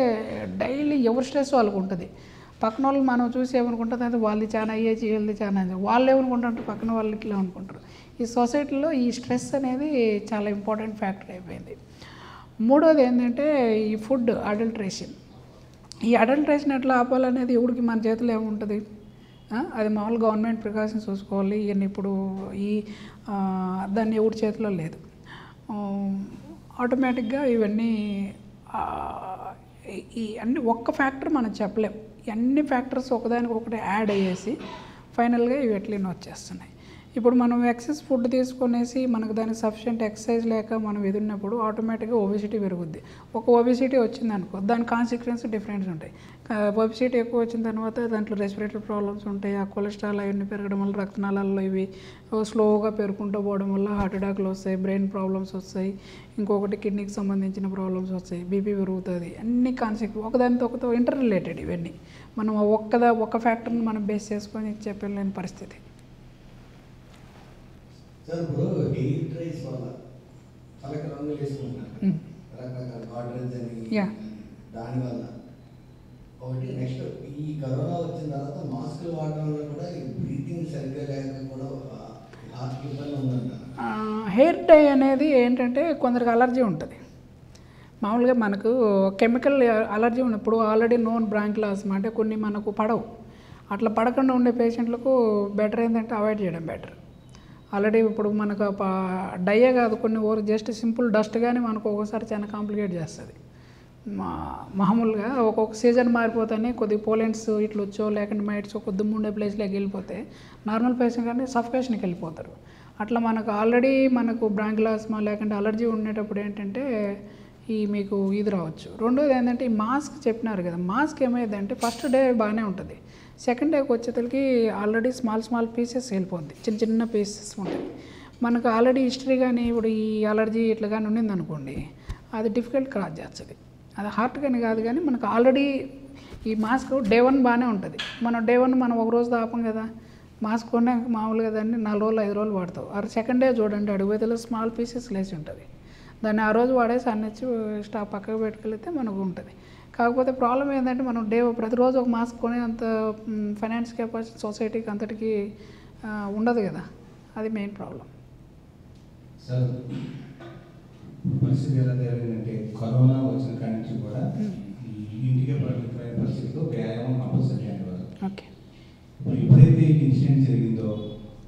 A: డైలీ ఎవరి స్ట్రెస్ వాళ్ళకు ఉంటుంది. పక్కన వాళ్ళు మనం చూసి ఏమనుకుంటుంది అంటే వాళ్ళది చాలా అయ్యేది, వీళ్ళది చాలా, వాళ్ళు ఏమనుకుంటారంటే పక్కన వాళ్ళు ఇట్లా అనుకుంటారు. ఈ సొసైటీలో ఈ స్ట్రెస్ అనేది చాలా ఇంపార్టెంట్ ఫ్యాక్టర్ అయిపోయింది. మూడోది ఏంటంటే ఈ ఫుడ్ అడల్ట్రేషన్. ఈ అడల్ట్రేషన్ ఎట్లా ఆపాలనేది ఎవరికి మన చేతిలో ఏముంటుంది? అది మామూలు గవర్నమెంట్ ప్రికాషన్స్ చూసుకోవాలి. ఇవన్నీ ఇప్పుడు దాన్ని ఎవరి చేతిలో లేదు. ఆటోమేటిక్గా ఇవన్నీ ఈ అన్ని ఒక్క ఫ్యాక్టర్ మనం చెప్పలేం. అన్ని ఫ్యాక్టర్స్ ఒకదానికి ఒకటి యాడ్ అయ్యేసి ఫైనల్గా ఇవి ఎట్లనే వచ్చేస్తున్నాయి. ఇప్పుడు మనం ఎక్సెస్ ఫుడ్ తీసుకొనేసి మనకు దానికి సఫిషియెంట్ ఎక్సర్సైజ్ లేక మనం ఎదున్నప్పుడు ఆటోమేటిక్గా ఒబెసిటీ పెరుగుద్ది. ఒక ఒబెసిటీ వచ్చింది అనుకో, దాని కాన్సిక్వెన్స్ డిఫరెన్స్ ఉంటాయి. ఒబెసిటీ ఎక్కువ వచ్చిన తర్వాత దాంట్లో రెస్పిరేటరీ ప్రాబ్లమ్స్ ఉంటాయి. ఆ కొలెస్ట్రాల్ అవన్నీ పెరగడం వల్ల రక్తనాళాల్లో ఇవి స్లోగా పెరుగుకుంటూ పోవడం వల్ల హార్ట్ అటాక్లు వస్తాయి, బ్రెయిన్ ప్రాబ్లమ్స్ వస్తాయి, ఇంకొకటి కిడ్నీకి సంబంధించిన ప్రాబ్లమ్స్ వస్తాయి, బీపీ పెరుగుతుంది. అన్ని కాన్సిక్వెన్స్ ఒకదానితో ఒకతో ఇంటర్ రిలేటెడ్. ఇవన్నీ మనం ఒక్క ఫ్యాక్టర్ని మనం బేస్ చేసుకొని చెప్పలేని పరిస్థితి.
D: సార్ ఇప్పుడు హెయిర్ డ్రైస్ వల్ల తలకి రంగులు వేసుకుంటున్నారు, రకరకాల గాడ్రేజ్ అని, దానివల్ల ఒకటి. నెక్స్ట్ ఈ కరోనా వచ్చిన తర్వాత మాస్కులు వాడడం వల్ల కూడా ఈ బ్రీతింగ్ సరిగ్గా లేక కూడా హార్ట్ ఇబ్బంది ఉందంట.
A: హెయిర్ డై అనేది ఏంటంటే కొందరికి అలర్జీ ఉంటుంది. మామూలుగా మనకు కెమికల్ అలర్జీ ఉన్నప్పుడు ఆల్రెడీ నోన్ బ్రాంకిలాస్మా అంటే కొన్ని మనకు పడవు. అట్లా పడకుండా ఉండే పేషెంట్లకు బెటర్ ఏంటంటే అవాయిడ్ చేయడం బెటర్. ఆల్రెడీ ఇప్పుడు మనకు డయ్యే కాదు, కొన్ని ఓవర్ జస్ట్ సింపుల్ డస్ట్ కానీ మనకు ఒక్కోసారి చాలా కాంప్లికేట్ చేస్తుంది. మామూలుగా ఒక్కొక్క సీజన్ మారిపోతేనే కొద్దిగా పోలెంట్స్ ఇట్లా వచ్చో లేకుంటే మైట్స్ ఒక దుమ్ము ఉండే ప్లేస్లోకి వెళ్ళిపోతే నార్మల్ పేషెంట్ కానీ సఫికేషన్కి వెళ్ళిపోతారు. అట్లా మనకు ఆల్రెడీ మనకు బ్రాంకిలాస్మా లేకుంటే అలర్జీ ఉండేటప్పుడు ఏంటంటే ఈ మీకు ఇది రావచ్చు. రెండోది ఏంటంటే ఈ మాస్క్ చెప్పినారు కదా, మాస్క్ ఏమైందంటే ఫస్ట్ డే బాగానే ఉంటుంది, సెకండ్ డేకి వచ్చేసరికి ఆల్రెడీ స్మాల్ పీసెస్ వెళ్ళిపోద్ది, చిన్న పీసెస్ ఉంటాయి. మనకు ఆల్రెడీ హిస్టరీ కానీ ఇప్పుడు ఈ అలర్జీ ఇట్లా కానీ ఉండింది అనుకోండి, అది డిఫికల్ట్ క్రాస్ చేస్తుంది. అది హార్ట్ కానీ కాదు, కానీ మనకు ఆల్రెడీ ఈ మాస్క్ డే 1 బాగానే ఉంటుంది. మనం డే 1 మనం ఒక రోజు ఆపం కదా, మాస్క్ కొన్నాక మామూలుగా దాన్ని 4 రోజులు 5 రోజులు వాడతావు. సెకండ్ డే చూడండి అడుగువేతలో స్మాల్ పీసెస్ లేచి ఉంటుంది. దాన్ని ఆ రోజు వాడేసి అన్నచ్చి స్టాప్ పక్కకు పెట్టుకెళ్తే మనకు ఉంటుంది. కాకపోతే ప్రాబ్లం ఏంటంటే మనం ప్రతిరోజు ఒక మాస్క్ కొనేంత ఫైనాన్స్ కెపాసిటీ సొసైటీకి అంతటికి ఉండదు కదా, అది మెయిన్ ప్రాబ్లం.
F: సార్ పరిస్థితి ఎలా జరిగిందంటే కరోనా వచ్చిన కాడి నుంచి కూడా ఇంటికే పరిమితమైన పరిస్థితిలో వ్యాయామం కంపల్సరీ అనేవారు.
A: ఓకే,
F: ఎప్పుడైతే ఈ ఇన్సిడెంట్ జరిగిందో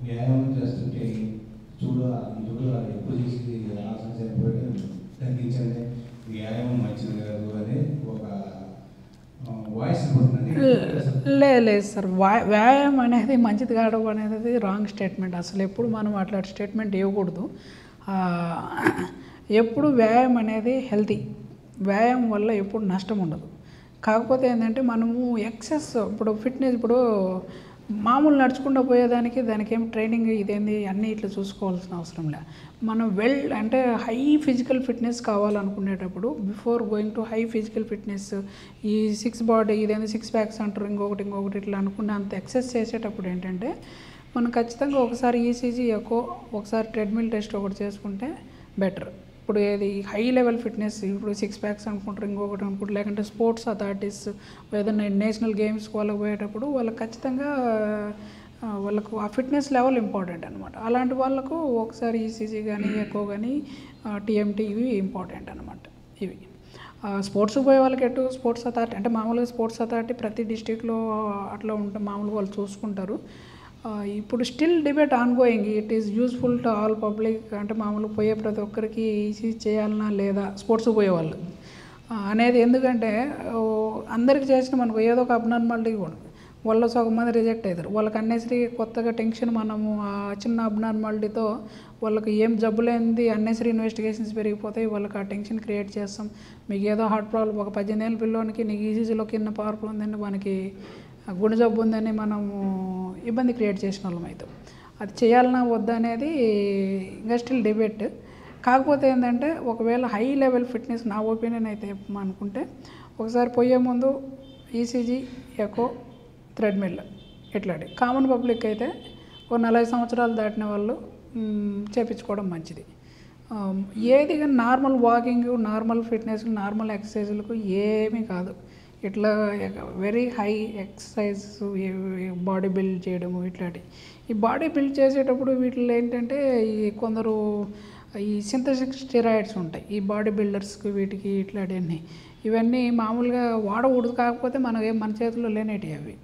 F: వ్యాయామం చేస్తుంటే చూడు ఎక్కువ చేసి ఆసన చనిపోయడం తగ్గించండి, వ్యాయామం మంచిది కాదు అని ఒక వాయిస్
A: లేదు సార్. వ్యాయామం అనేది మంచిది కావడం అనేది రాంగ్ స్టేట్మెంట్. అసలు ఎప్పుడు మనం అట్లాంటి స్టేట్మెంట్ ఇవ్వకూడదు. ఎప్పుడు వ్యాయామం అనేది హెల్తీ, వ్యాయామం వల్ల ఎప్పుడు నష్టం ఉండదు. కాకపోతే ఏంటంటే మనము ఎక్సెస్ ఇప్పుడు ఫిట్నెస్ ఇప్పుడు మామూలు నడుచుకుంటూ పోయేదానికి దానికి ఏం ట్రైనింగ్ ఇదేంది అన్నీ ఇట్లా చూసుకోవాల్సిన అవసరం లే. మనం అంటే హై ఫిజికల్ ఫిట్నెస్ కావాలనుకునేటప్పుడు before going to high physical fitness ఈ 6 బాడీ ఇదేంది 6 ప్యాక్స్ అంటారు, ఇంకొకటి ఇట్లా అనుకునే అంత ఎక్సెస్ చేసేటప్పుడు ఏంటంటే మనం ఖచ్చితంగా ఒకసారి ఈసీజీ ఎకో, ఒకసారి ట్రెడ్మిల్ టెస్ట్ ఒకటి చేసుకుంటే బెటర్. ఇప్పుడు ఏది హై లెవెల్ ఫిట్నెస్ ఇప్పుడు 6 ప్యాక్స్ అనుకుంటారు, ఇంకొకటి అనుకుంటారు, లేకుంటే స్పోర్ట్స్ అథారిటీస్ ఏదైనా నేషనల్ గేమ్స్ వాళ్ళకి పోయేటప్పుడు వాళ్ళకి ఖచ్చితంగా వాళ్ళకు ఆ ఫిట్నెస్ లెవెల్ ఇంపార్టెంట్ అనమాట. అలాంటి వాళ్ళకు ఒకసారి ఈసీజీ కానీ ఎకో కానీ టీఎంటీ ఇవి ఇంపార్టెంట్ అనమాట. ఇవి స్పోర్ట్స్కి పోయే వాళ్ళకి ఎటు స్పోర్ట్స్ అథారిటీ అంటే మామూలుగా స్పోర్ట్స్ అథారిటీ ప్రతి డిస్టిక్లో అట్లా ఉంటే మామూలుగా వాళ్ళు చూసుకుంటారు. ఇప్పుడు still debate ongoing, it is useful to all public అంటే మామూలుగా పోయే ప్రతి ఒక్కరికి ఈసీజీ చేయాలన్నా లేదా స్పోర్ట్స్కి పోయేవాళ్ళు అనేది. ఎందుకంటే అందరికి చేసిన మనకు ఏదో ఒక అబ్నార్మాలిటీ కూడా వాళ్ళలో సగం మంది రిజెక్ట్ అవుతారు. వాళ్ళకి అన్నెసరీ కొత్తగా టెన్షన్ మనము ఆ చిన్న అబ్నార్మాలిటీతో వాళ్ళకి ఏం జబ్బు లేనిది అన్నెసరీ ఇన్వెస్టిగేషన్స్ పెరిగిపోతాయి. వాళ్ళకి ఆ టెన్షన్ క్రియేట్ చేస్తాం. మీకు ఏదో హార్ట్ ప్రాబ్లం, ఒక 18 ఏళ్ళ పిల్లోనికి నీకు ఈసీజీలో కింద పవర్ఫుల్ ఉందని మనకి గుండె జబ్బు ఉందని మనము ఇబ్బంది క్రియేట్ చేసిన వాళ్ళం అవుతాం. అది చేయాలన్నా వద్దా అనేది ఇంకా స్టిల్ డిబేట్. కాకపోతే ఏంటంటే ఒకవేళ హై లెవెల్ ఫిట్నెస్ నా ఒపీనియన్ అయితే అనుకుంటే ఒకసారి పోయే ముందు ఈసీజీ, ఎకో, థ్రెడ్మిల్ ఇట్లాంటి కామన్ పబ్లిక్ అయితే ఒక 40 సంవత్సరాలు దాటిన వాళ్ళు చేయించుకోవడం మంచిది. ఏది కానీ normal walking, normal fitness, normal ఎక్సర్సైజులకు ఏమీ కాదు. ఇట్లా very high exercise, body build చేయడము ఇట్లాంటివి. ఈ బాడీ బిల్డ్ చేసేటప్పుడు వీటిలో ఏంటంటే ఈ కొందరు ఈ సింథటిక్ స్టెరాయిడ్స్ ఉంటాయి ఈ బాడీ బిల్డర్స్కి, వీటికి ఇట్లాంటివన్నీ. ఇవన్నీ మామూలుగా వాడకూడదు, కాకపోతే మన చేతిలో లేనేటివి అవి.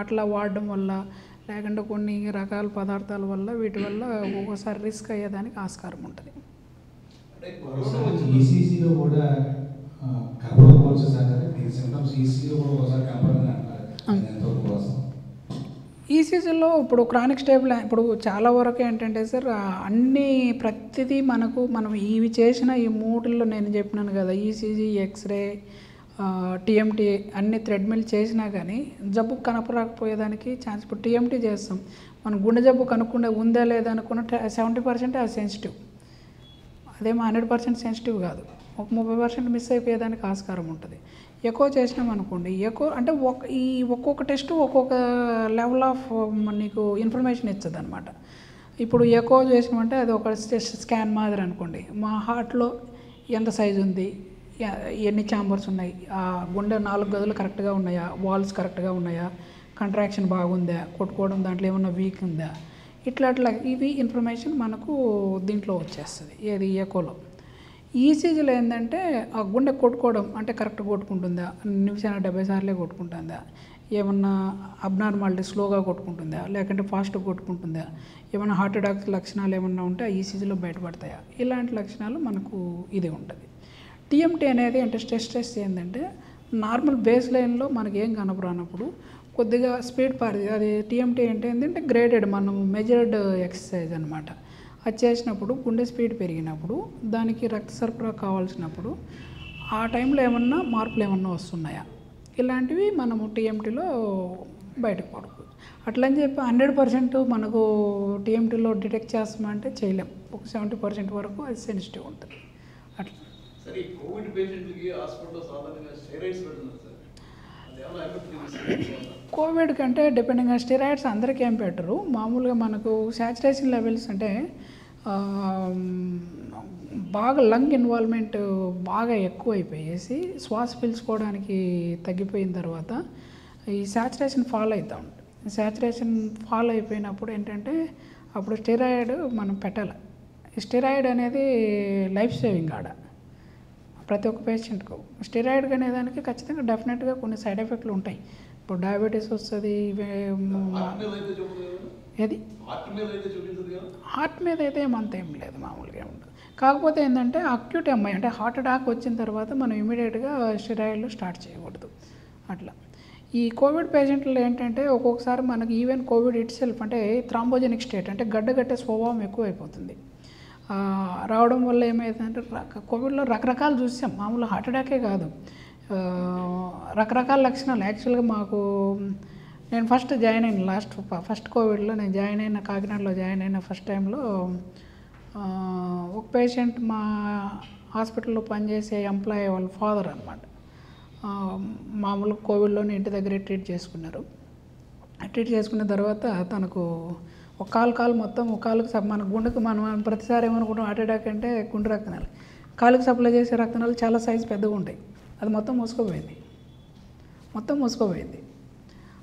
A: అట్లా వాడడం వల్ల లేకుంటే కొన్ని రకాల పదార్థాల వల్ల వీటి వల్ల ఒక్కోసారి రిస్క్ అయ్యేదానికి ఆస్కారం ఉంటుంది.
F: ఈసీజీలో కూడా కనపడకపోవచ్చు సార్, దీని సింటమ్స్ ఈసీజీలో కూడా ఒకసారి కనపడదని అంటారు, ఎంతవరకు కోసం?
A: ఈసీజీలో ఇప్పుడు క్రానిక్ స్టేబుల్ ఇప్పుడు చాలా వరకు ఏంటంటే సార్ ప్రతిదీ మనం ఇవి చేసిన ఈ మూటిల్లో నేను చెప్పినాను కదా, ఈసీజీ, ఎక్స్రే, టీఎంటీ అన్ని థ్రెడ్మిల్ చేసినా కానీ జబ్బు కనపడకపోయేదానికి ఛాన్స్. ఇప్పుడు టీఎంటీ చేస్తాం, మనం గుండె జబ్బు కనుక్కుంటే ఉందా లేదా అనుకున్న 70% అది సెన్సిటివ్, అదేమో 100% సెన్సిటివ్ కాదు. ఒక 30% మిస్ అయిపోయేదానికి ఆస్కారం ఉంటుంది. ఎకో చేసినాం అనుకోండి, ఎకో అంటే ఒక్కొక్క టెస్ట్ ఒక్కొక్క లెవెల్ ఆఫ్ నీకు ఇన్ఫర్మేషన్ ఇస్తుంది అనమాట. ఇప్పుడు ఎకో చేసినామంటే అది ఒక స్కాన్ మాదిరి అనుకోండి. మా హార్ట్లో ఎంత సైజు ఉంది, ఎన్ని ఛాంబర్స్ ఉన్నాయి, ఆ గుండె 4 గదులు కరెక్ట్గా ఉన్నాయా, వాల్స్ కరెక్ట్గా ఉన్నాయా, కంట్రాక్షన్ బాగుందా, కొట్టుకోవడం దాంట్లో ఏమన్నా వీక్ ఉందా, ఇట్లా ఇవి ఇన్ఫర్మేషన్ మనకు దీంట్లో వచ్చేస్తుంది. ఏది ఎకోలో. ఈసీజీలో ఏంటంటే ఆ గుండె కొట్టుకోవడం అంటే కరెక్ట్గా కొట్టుకుంటుందా, నిమిషానికి 70 సార్లే కొట్టుకుంటుందా, ఏమన్నా అబ్నార్మాలిటీ స్లోగా కొట్టుకుంటుందా, లేకుంటే ఫాస్ట్గా కొట్టుకుంటుందా, ఏమన్నా హార్ట్ అటాక్ లక్షణాలు ఏమన్నా ఉంటే ఆ ఈసీజీలో బయటపడతాయా, ఇలాంటి లక్షణాలు మనకు ఇది ఉంటుంది. టీఎంటీ అనేది అంటే స్ట్రెస్ ఏంటంటే నార్మల్ బేస్ లైన్లో మనకి ఏం కనపరానప్పుడు కొద్దిగా స్పీడ్ పారిది. అది టీఎంటీ అంటే ఏంటంటే గ్రేడెడ్, మనం మెజర్డ్ ఎక్సర్సైజ్ అనమాట. అది చేసినప్పుడు గుండె స్పీడ్ పెరిగినప్పుడు దానికి రక్త సరఫరా కావాల్సినప్పుడు ఆ టైంలో ఏమన్నా మార్పులు ఏమన్నా వస్తున్నాయా, ఇలాంటివి మనము టీఎంటీలో బయటకు పడుకోవచ్చు. అట్లని చెప్పి 100% మనకు టీఎంటీలో డిటెక్ట్ చేస్తామంటే చేయలేం. ఒక 70% వరకు అది సెన్సిటివ్ ఉంటుంది. అట్లా
C: సరే, ఈ కోవిడ్ పేషెంట్లకి హాస్పిటల్లో సాధారణంగా స్టెరాయిడ్స్ పెడుతున్నారు సార్, అదేమన్నా ఎఫెక్ట్?
A: కోవిడ్ కంటే డిపెండింగ్ స్టెరాయిడ్స్ అందరికీ ఏం పెట్టరు. మామూలుగా మనకు శాచురేషన్ లెవెల్స్ అంటే బాగా లంగ్ ఇన్వాల్వ్మెంట్ బాగా ఎక్కువ అయిపోయేసి శ్వాస పీల్చుకోవడానికి తగ్గిపోయిన తర్వాత ఈ శాచురేషన్ ఫాల్ అవుతూ ఉంటుంది. శాచురేషన్ ఫాల్ అయిపోయినప్పుడు ఏంటంటే అప్పుడు స్టెరాయిడ్ మనం పెట్టాలి. స్టెరాయిడ్ అనేది లైఫ్ సేవింగ్ ఆడ ప్రతి ఒక్క పేషెంట్కు. స్టెరాయిడ్ అనేదానికి ఖచ్చితంగా డెఫినెట్గా కొన్ని సైడ్ ఎఫెక్ట్లు ఉంటాయి. ఇప్పుడు డయాబెటీస్ వస్తుంది. ఏది హార్ట్ మీద అయితే ఏమంత ఏం లేదు, మామూలుగా ఉంటుంది. కాకపోతే ఏంటంటే అక్యూట్ ఎంఐ అంటే హార్ట్ అటాక్ వచ్చిన తర్వాత మనం ఇమీడియట్గా స్టెరాయిడ్లు స్టార్ట్ చేయకూడదు. అట్లా ఈ కోవిడ్ పేషెంట్లు ఏంటంటే ఒక్కొక్కసారి మనకి ఈవెన్ కోవిడ్ ఇట్ సెల్ఫ్ అంటే థ్రాంబోజెనిక్ స్టేట్ అంటే గడ్డగట్టే స్వభావం ఎక్కువైపోతుంది. రావడం వల్ల ఏమైందంటే కోవిడ్లో రకరకాలు చూసాం. మామూలు హార్ట్ అటాకే కాదు, రకరకాల లక్షణాలు. యాక్చువల్గా మాకు నేను ఫస్ట్ జాయిన్ అయిన ఫస్ట్ కోవిడ్లో నేను జాయిన్ అయిన కాకినాడలో జాయిన్ అయిన ఫస్ట్ టైంలో ఒక పేషెంట్ మా హాస్పిటల్లో పనిచేసే ఎంప్లాయీ వాళ్ళ ఫాదర్ అనమాట. మామూలు కోవిడ్లోనే ఇంటి దగ్గరే ట్రీట్ చేసుకున్నారు. ట్రీట్ చేసుకున్న తర్వాత తనకు ఒక కాలు మొత్తం ఒక కాలుకి మన గుండెకు మనం ప్రతిసారి ఏమనుకుంటాం హార్ట్ అటాక్ అంటే గుండె రక్తనాళాలు, కాలుకి సప్లై చేసే రక్తనాళాలు చాలా సైజు పెద్దగా ఉంటాయి. అది మొత్తం మూసుకోపోయింది.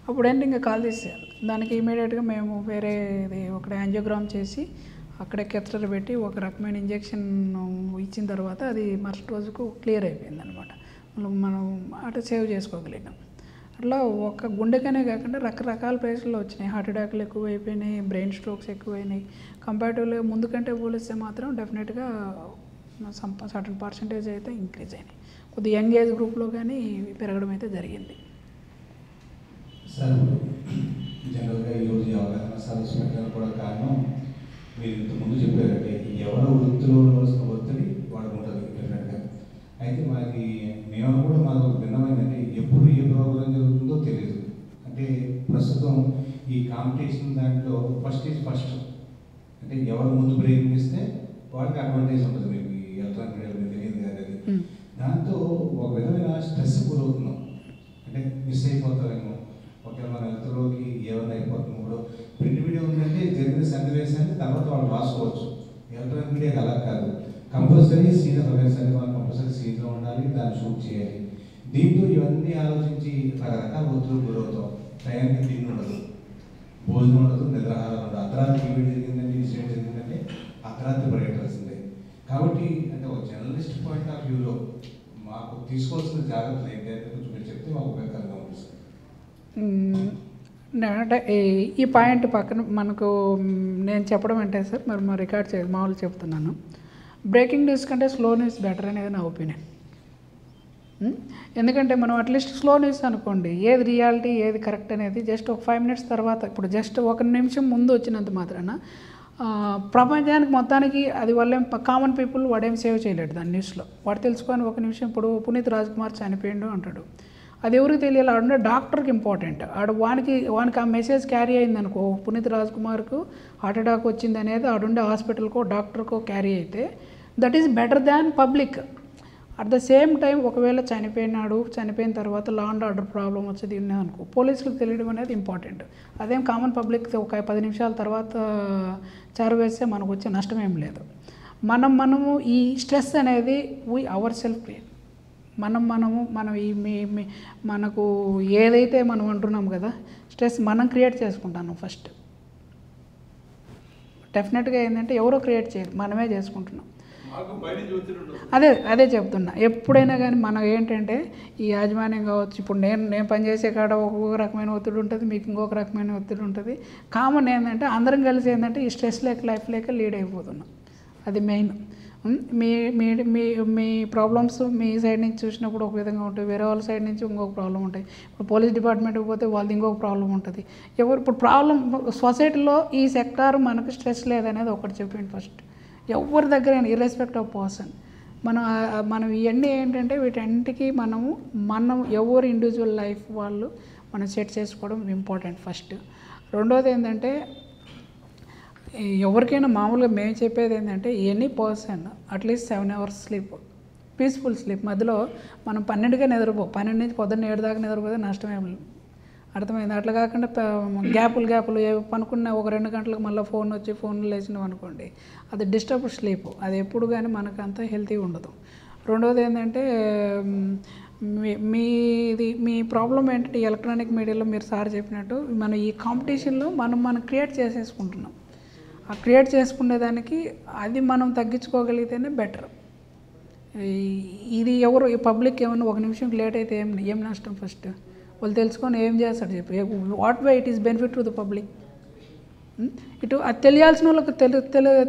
A: అప్పుడు ఏంటి ఇంకా కాల్ తీసేయాలి. దానికి ఇమీడియట్గా మేము వేరేది ఒకటి యాంజియోగ్రామ్ చేసి అక్కడే కెథటర్ పెట్టి ఒక రకమైన ఇంజెక్షన్ ఇచ్చిన తర్వాత అది మరుసటి రోజుకు క్లియర్ అయిపోయింది అనమాట. మనం అటు సేవ్ చేసుకోగలిగాం. అట్లా ఒక గుండెకనే కాకుండా రకరకాల ప్లేసుల్లో వచ్చినాయి. హార్ట్ అటాక్లు ఎక్కువ అయిపోయినాయి, బ్రెయిన్ స్ట్రోక్స్ ఎక్కువైనాయి. కంపారిటివ్గా ముందు కంటే పోలిస్తే మాత్రం డెఫినెట్గా సర్టన్ పర్సంటేజ్ అయితే ఇంక్రీజ్ అయినాయి. కొద్ది యంగ్ ఏజ్ గ్రూప్లో కానీ పెరగడం అయితే జరిగింది.
F: సార్ జనరల్గా ఈరోజు ఈ అవగాహన సదస్సు పెట్టడానికి కూడా కారణం మీరు ఇంతకుముందు చెప్పారంటే ఎవరో వృత్తిలో ఉండవలసిన ఒత్తిడి వాడికి ఉంటుంది డెఫినెట్గా. అయితే మనకి మేము కూడా మాకు భిన్నమైందంటే ఎప్పుడు ఏ ప్రోగ్రాం జరుగుతుందో తెలియదు. అంటే ప్రస్తుతం ఈ కాంపిటీషన్ దాంట్లో ఫస్ట్ అంటే ఎవరు ముందు బ్రేకింగ్ ఇస్తే వాడికి అడ్వాంటేజ్ ఉంటుంది. మీకు ఈ ఎలక్ట్రానిక్ మీడియా మీకు తెలియదు కాదు అది. దాంతో ఒక విధమైన స్ట్రెస్ గురవుతున్నాం. అంటే మిస్ అయిపోతారేమో, ఒకవేళ మన హెల్త్లోకి ఏమైనా అయిపోతున్నాం. ఇప్పుడు ప్రింట్ మీడియా ఉందంటే జరిగిన సన్నివేశాన్ని తర్వాత వాళ్ళు రాసుకోవచ్చు. ఎలక్ట్రానిక్ మీడియాకి అలా కాదు, కంపల్సరీ సీన్ అవేర్స్ అనేది మనం కంపల్సరీ సీన్లో ఉండాలి, దాన్ని షూట్ చేయాలి. దీంతో ఇవన్నీ ఆలోచించి రకరకాల ఒత్తిడికి గురవుతాం. టైంకి తిండి ఉండదు, భోజనం ఉండదు, నిద్రాహారం ఉండదు. అర్ధరాత్రి ఈవెంట్ జరిగిందంటే ఇన్సిడెంట్ జరిగిందంటే అర్ధరాత్రి పరిగెట్టాల్సిందే. కాబట్టి అంటే ఒక జర్నలిస్ట్ పాయింట్ ఆఫ్ వ్యూలో మాకు తీసుకోవాల్సిన జాగ్రత్తలు ఏంటి అనేది కొంచెం మీరు చెప్తే మాకు ఉపయోగకరంగా ఉంటుంది సార్.
A: అంటే ఈ పాయింట్ పక్కన మనకు నేను చెప్పడం అంటే సార్ మరి రికార్డ్ చేయాలి, మామూలు చెప్తున్నాను. బ్రేకింగ్ న్యూస్ కంటే స్లో న్యూస్ బెటర్ అనేది నా ఒపీనియన్. ఎందుకంటే మనం అట్లీస్ట్ స్లో న్యూస్ అనుకోండి, ఏది రియాలిటీ ఏది కరెక్ట్ అనేది జస్ట్ ఒక 5 minutes తర్వాత, ఇప్పుడు జస్ట్ 1 నిమిషం ముందు వచ్చినంత మాత్రాన ప్రపంచానికి మొత్తానికి అది వాళ్ళేం కామన్ పీపుల్ వాడేం సేవ్ చేయలేడు దాని న్యూస్లో. వాడు తెలుసుకొని 1 నిమిషం ఇప్పుడు పునీత్ రాజ్కుమార్ చనిపోయిండు అంటాడు, అది ఎవరికి తెలియాలి? ఆడుండే డాక్టర్కి ఇంపార్టెంట్. వానికి ఆ మెసేజ్ క్యారీ అయిందనుకో, పునీత్ రాజ్కుమార్కు హార్ట్ అటాక్ వచ్చింది అనేది ఆడుండే హాస్పిటల్కో డాక్టర్కో క్యారీ అయితే that is better than public. At the same time ఒకవేళ చనిపోయిన తర్వాత లా అండ్ ఆర్డర్ ప్రాబ్లం వచ్చేది ఉన్నదనుకో, పోలీసులకు తెలియడం అనేది ఇంపార్టెంట్. అదేం కామన్ పబ్లిక్ ఒక 10 నిమిషాల తర్వాత చేరవేస్తే మనకు వచ్చే నష్టం ఏం లేదు. మనము ఈ స్ట్రెస్ అనేది అవర్ సెల్ఫ్ క్రియేట్. మనం ఈ మనకు ఏదైతే మనం అంటున్నాం కదా, స్ట్రెస్ మనం క్రియేట్ చేసుకుంటాను ఫస్ట్. డెఫినెట్గా ఏంటంటే ఎవరో క్రియేట్ చేయరు, మనమే చేసుకుంటున్నాం. అదే చెప్తున్నా. ఎప్పుడైనా కానీ మనం ఏంటంటే ఈ యాజమాన్యం కావచ్చు, ఇప్పుడు నేను పనిచేసే కాడ ఒక్కొక్క రకమైన ఒత్తిడి ఉంటుంది, మీకు ఇంకొక రకమైన ఒత్తిడి ఉంటుంది. కామన్ ఏంటంటే అందరం కలిసి ఏంటంటే ఈ స్ట్రెస్ లైఫ్ లేక లీడ్ అయిపోతున్నాం. అది మెయిన్. మీ ప్రాబ్లమ్స్ మీ సైడ్ నుంచి చూసినప్పుడు ఒక విధంగా ఉంటాయి, వేరే వాళ్ళ సైడ్ నుంచి ఇంకొక ప్రాబ్లం ఉంటాయి. ఇప్పుడు పోలీస్ డిపార్ట్మెంట్కి పోతే వాళ్ళది ఇంకొక ప్రాబ్లం ఉంటుంది. ఇప్పుడు ప్రాబ్లం సొసైటీలో ఈ సెక్టార్ మనకు స్ట్రెస్ లేదనేది ఒకటి చెప్పింది ఫస్ట్. ఎవరి దగ్గర ఇర్రెస్పెక్ట్ ఆఫ్ పర్సన్ మనం ఇవన్నీ ఏంటంటే వీటన్నిటికీ మనం ఎవరి ఇండివిజువల్ లైఫ్ వాళ్ళు మనం సెట్ చేసుకోవడం ఇంపార్టెంట్ ఫస్ట్. రెండోది ఏంటంటే ఎవరికైనా మామూలుగా మేము చెప్పేది ఏంటంటే any person at least 7 hours sleep, peaceful sleep. మధ్యలో మనం 12కే నిద్రపో, 12 నుంచి పొద్దున్న 7 దాకా నిద్రపోతే నష్టమేం లేదు. అర్థమైంది? అట్లా కాకుండా గ్యాపులు పనుకున్న ఒక 2 గంటలకు మళ్ళీ ఫోన్లు లేచినాం అనుకోండి, అది డిస్టర్బ్ స్లీప్. అది ఎప్పుడు కానీ మనకు అంత హెల్తీ ఉండదు. రెండవది ఏంటంటే మీ ప్రాబ్లం ఏంటంటే ఎలక్ట్రానిక్ మీడియాలో మీరు సార్ చెప్పినట్టు మనం ఈ కాంపిటీషన్లో మనం క్రియేట్ చేసేసుకుంటున్నాం. ఆ క్రియేట్ చేసుకునేదానికి అది మనం తగ్గించుకోగలిగితేనే బెటర్. ఇది ఎవరు ఈ పబ్లిక్ ఏమన్నా 1 నిమిషం లేట్ అయితే ఏం నష్టం? ఫస్ట్ వాళ్ళు తెలుసుకొని ఏం చేస్తాడు చెప్పి, what way it is benefit to the public. ఇటు అది తెలియాల్సిన వాళ్ళకి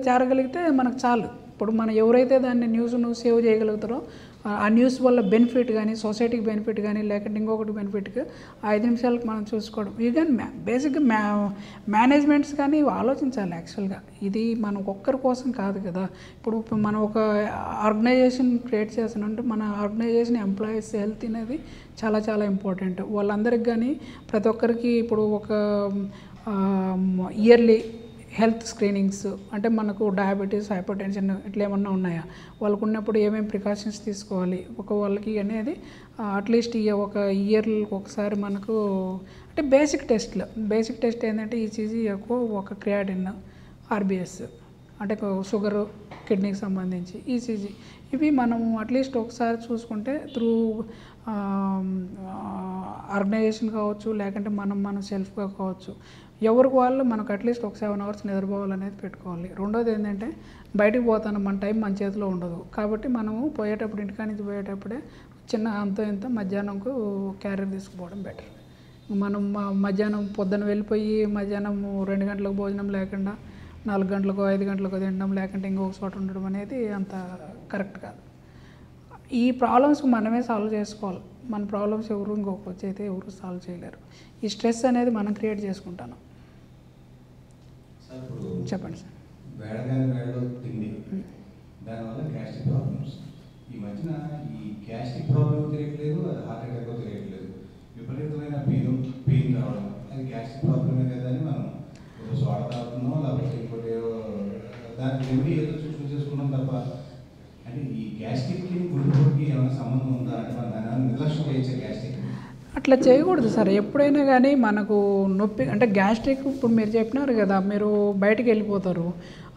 A: చేరగలిగితే మనకు చాలు. ఇప్పుడు మనం ఎవరైతే దాన్ని న్యూస్ను సేవ్ చేయగలుగుతారో ఆ న్యూస్ వల్ల బెనిఫిట్ కానీ సొసైటీకి బెనిఫిట్ కానీ లేకుంటే ఇంకొకటి బెనిఫిట్కి 5 నిమిషాలకు మనం చూసుకోవడం. ఈవెన్ బేసిక్గా మేనేజ్మెంట్స్ కానీ ఆలోచించాలి యాక్చువల్గా. ఇది మనం ఒక్కరి కోసం కాదు కదా. ఇప్పుడు మనం ఒక ఆర్గనైజేషన్ క్రియేట్ చేస్తానంటే మన ఆర్గనైజేషన్ ఎంప్లాయీస్ హెల్త్ అనేది చాలా చాలా ఇంపార్టెంట్. వాళ్ళందరికీ కానీ ప్రతి ఒక్కరికి ఇప్పుడు ఒక ఇయర్లీ హెల్త్ స్క్రీనింగ్స్ అంటే మనకు డయాబెటీస్, హైపర్ టెన్షన్ ఇట్లా ఏమన్నా ఉన్నాయా, వాళ్ళకు ఉన్నప్పుడు ఏమేమి ప్రికాషన్స్ తీసుకోవాలి వాళ్ళకి అనేది అట్లీస్ట్ ఒక ఇయర్లో ఒకసారి మనకు అంటే బేసిక్ టెస్ట్ ఏంటంటే ఈసీజీ, ఎక్కువ ఒక క్రియాటిన్, ఆర్బిఎస్ అంటే షుగరు, కిడ్నీకి సంబంధించి ఈసీజీ, ఇవి మనము అట్లీస్ట్ ఒకసారి చూసుకుంటే త్రూ ఆర్గనైజేషన్ కావచ్చు లేకుంటే మనం సెల్ఫ్గా కావచ్చు, ఎవరికి వాళ్ళు మనకు అట్లీస్ట్ ఒక 7 hours నిద్రపోవాలనేది పెట్టుకోవాలి. రెండోది ఏంటంటే బయటకు పోతాను, మన టైం మన చేతిలో ఉండదు కాబట్టి మనము పోయేటప్పుడు ఇంటికాడ నుంచి పోయేటప్పుడే చిన్న ఇంత మధ్యాహ్నంకు క్యారియర్ తీసుకుపోవడం బెటర్. మనం మధ్యాహ్నం పొద్దున వెళ్ళిపోయి మధ్యాహ్నం 2 గంటలకు భోజనం లేకుండా 4 గంటలకు 5 గంటలకు తినడం లేకుంటే ఇంకొక చోట ఉండడం అనేది అంత కరెక్ట్ కాదు. ఈ ప్రాబ్లమ్స్ మనమే సాల్వ్ చేసుకోవాలి. మన ప్రాబ్లమ్స్ ఎవరు ఇంకొక వచ్చి అయితే ఎవరు సాల్వ్ చేయలేరు. ఈ స్ట్రెస్ అనేది మనం క్రియేట్ చేసుకుంటాను.
F: సార్ ఇప్పుడు
A: చెప్పండి సార్.
F: వేడగాని వేడలో తిండి దానివల్ల గ్యాస్ట్రిక్ ప్రాబ్లమ్స్. ఈ మధ్యన ఈ గ్యాస్ట్రిక్ ప్రాబ్లం తెలియట్లేదు, అది హార్ట్ అటాక్ తెలియట్లేదు. విపరీతమైన పెయిన్ రావడం అది గ్యాస్ట్రిక్ ప్రాబ్లమే కదా అని మనం ఏదో సోడా తాగుతున్నాం, లేకపోతే ఇంకోటి దానికి రెమెడీ ఏదో చేసుకున్నాం తప్ప. అంటే ఈ గ్యాస్ట్రిక్కి గుండెపోటుకి ఏమైనా సంబంధం ఉందా? అంటే మనం దాని నిర్లక్ష్యం చేయొచ్చే గ్యాస్ట్రిక్?
A: అట్లా చేయకూడదు సార్. ఎప్పుడైనా కానీ మనకు నొప్పి అంటే గ్యాస్ట్రిక్ ఇప్పుడు మీరు చెప్పినారు కదా, మీరు బయటికి వెళ్ళిపోతారు,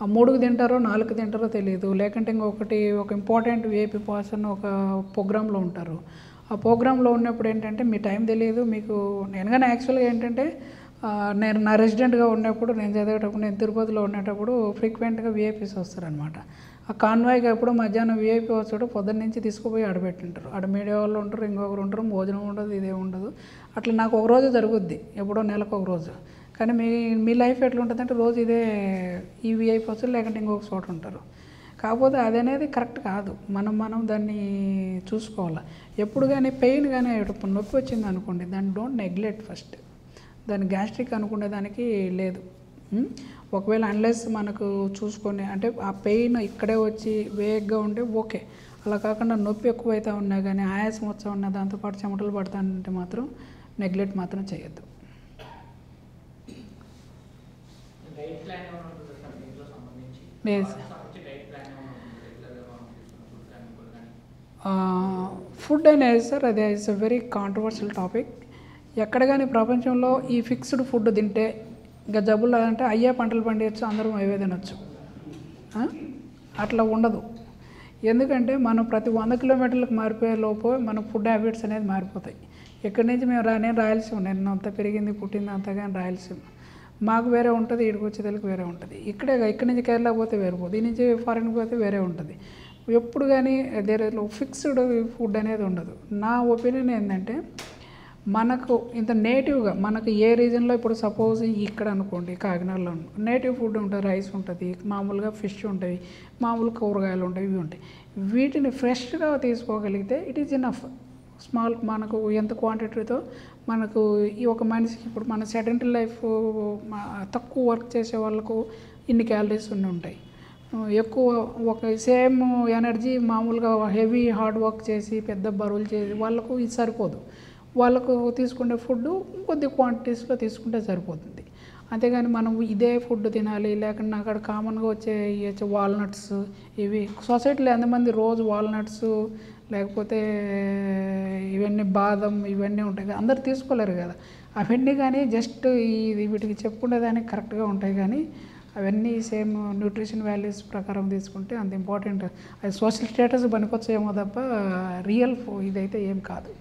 A: ఆ 3కు తింటారో 4కు తింటారో తెలియదు, లేకుంటే ఇంకొకటి ఒక ఇంపార్టెంట్ విఐపి పర్సన్ ఒక ప్రోగ్రాంలో ఉంటారు. ఆ ప్రోగ్రాంలో ఉన్నప్పుడు ఏంటంటే మీ టైం తెలియదు మీకు. నేను కానీ యాక్చువల్గా ఏంటంటే నేను నా రెసిడెంట్గా ఉన్నప్పుడు, నేను చదివేటప్పుడు, నేను తిరుపతిలో ఉండేటప్పుడు ఫ్రీక్వెంట్గా విఐపీస్ వస్తారనమాట. ఆ కాన్వాయ్కి ఎప్పుడు మధ్యాహ్నం విఐపీ వచ్చాడు, పొద్దున్న నుంచి తీసుకుపోయి ఆడబెట్టింటారు. ఆడ మీడియా వాళ్ళు ఉంటారు, ఇంకొకరు ఉంటారు, భోజనం ఉండదు, ఇదే ఉండదు. అట్లా నాకు ఒక రోజు జరుగుద్ది, ఎప్పుడో నెలకు ఒక రోజు. కానీ మీ లైఫ్ ఎట్లా ఉంటుందంటే రోజు ఇదే ఈ విఐపీ వచ్చి లేకుంటే ఇంకొక చోట ఉంటారు. కాకపోతే అదనేది కరెక్ట్ కాదు. మనం దాన్ని చూసుకోవాలి. ఎప్పుడు కానీ పెయిన్ కానీ నొప్పి వచ్చింది అనుకోండి, దాన్ని డోంట్ నెగ్లెక్ట్ ఫస్ట్. దాన్ని గ్యాస్ట్రిక్ అనుకునే దానికి లేదు. ఒకవేళ అన్లెస్ మనకు చూసుకొని అంటే ఆ పెయిన్ ఇక్కడే వచ్చి వేగంగా ఉంటే ఓకే. అలా కాకుండా నొప్పి ఎక్కువైతే ఉన్నా కానీ ఆయాసం వచ్చా ఉన్నా దాంతోపాటు చెమటలు పడతానంటే మాత్రం నెగ్లెక్ట్ మాత్రం చేయొద్దు. ఫుడ్ అనేది సార్ అది it's a very controversial topic. ఎక్కడ కానీ ప్రపంచంలో ఈ ఫిక్స్డ్ ఫుడ్ తింటే ఇంకా జబ్బులు అంటే అయ్యే పంటలు పండించచ్చు, అందరం అవే తినొచ్చు, అట్లా ఉండదు. ఎందుకంటే మనం ప్రతి 100 కిలోమీటర్లకు మారిపోయే లోపు మన ఫుడ్ హ్యాబిట్స్ అనేది మారిపోతాయి. ఇక్కడి నుంచి నేను రాయలసీమ, నేను అంత పెరిగింది పుట్టింది అంతా కానీ రాయలసీమ, మాకు వేరే ఉంటుంది, ఇక్కడికి వచ్చేదానికి వేరే ఉంటుంది. ఇక్కడి నుంచి కేరళ పోతే వేరే పోతుంది, ఈ నుంచి ఫారిన్కి పోతే వేరే ఉంటుంది. ఎప్పుడు కానీ ఫిక్స్డ్ ఫుడ్ అనేది ఉండదు. నా ఒపీనియన్ ఏంటంటే మనకు ఇంత నేటివ్గా మనకు ఏ రీజన్లో ఇప్పుడు సపోజ్ ఇక్కడ అనుకోండి కాకినాడలో నేటివ్ ఫుడ్ ఉంటుంది, రైస్ ఉంటుంది, మామూలుగా ఫిష్ ఉంటాయి, మామూలు కూరగాయలు ఉంటాయి, ఇవి ఉంటాయి. వీటిని ఫ్రెష్గా తీసుకోగలిగితే ఇట్ ఈజ్ ఇనఫ్. స్మాల్ మనకు ఎంత క్వాంటిటీతో మనకు ఈ ఒక మనిషికి ఇప్పుడు మన సెడెంటరీ లైఫ్ తక్కువ వర్క్ చేసే వాళ్ళకు ఇన్ని క్యాలరీస్ ఉంటాయి. ఎక్కువ ఒక సేమ్ ఎనర్జీ మామూలుగా హెవీ హార్డ్ వర్క్ చేసి పెద్ద బరువులు చేసి వాళ్ళకు ఇది సరిపోదు. వాళ్ళకు తీసుకునే ఫుడ్ కొద్ది క్వాంటిటీస్లో తీసుకుంటే సరిపోతుంది. అంతేగాని మనం ఇదే ఫుడ్ తినాలి లేకుండా అక్కడ కామన్గా వచ్చే వాల్నట్స్ ఇవి సొసైటీలో ఎంతమంది రోజు వాల్నట్స్ లేకపోతే ఇవన్నీ బాదం ఇవన్నీ ఉంటాయి కదా, అందరు తీసుకోలేరు కదా. అవన్నీ కానీ జస్ట్ ఇది వీటికి చెప్పుకునేదానికి కరెక్ట్గా ఉంటాయి కానీ అవన్నీ సేమ్ న్యూట్రిషన్ వాల్యూస్ ప్రకారం తీసుకుంటే అంత ఇంపార్టెంట్. అది సోషల్ స్టేటస్ పనికొచ్చేమో తప్ప రియల్ ఇదైతే ఏం కాదు.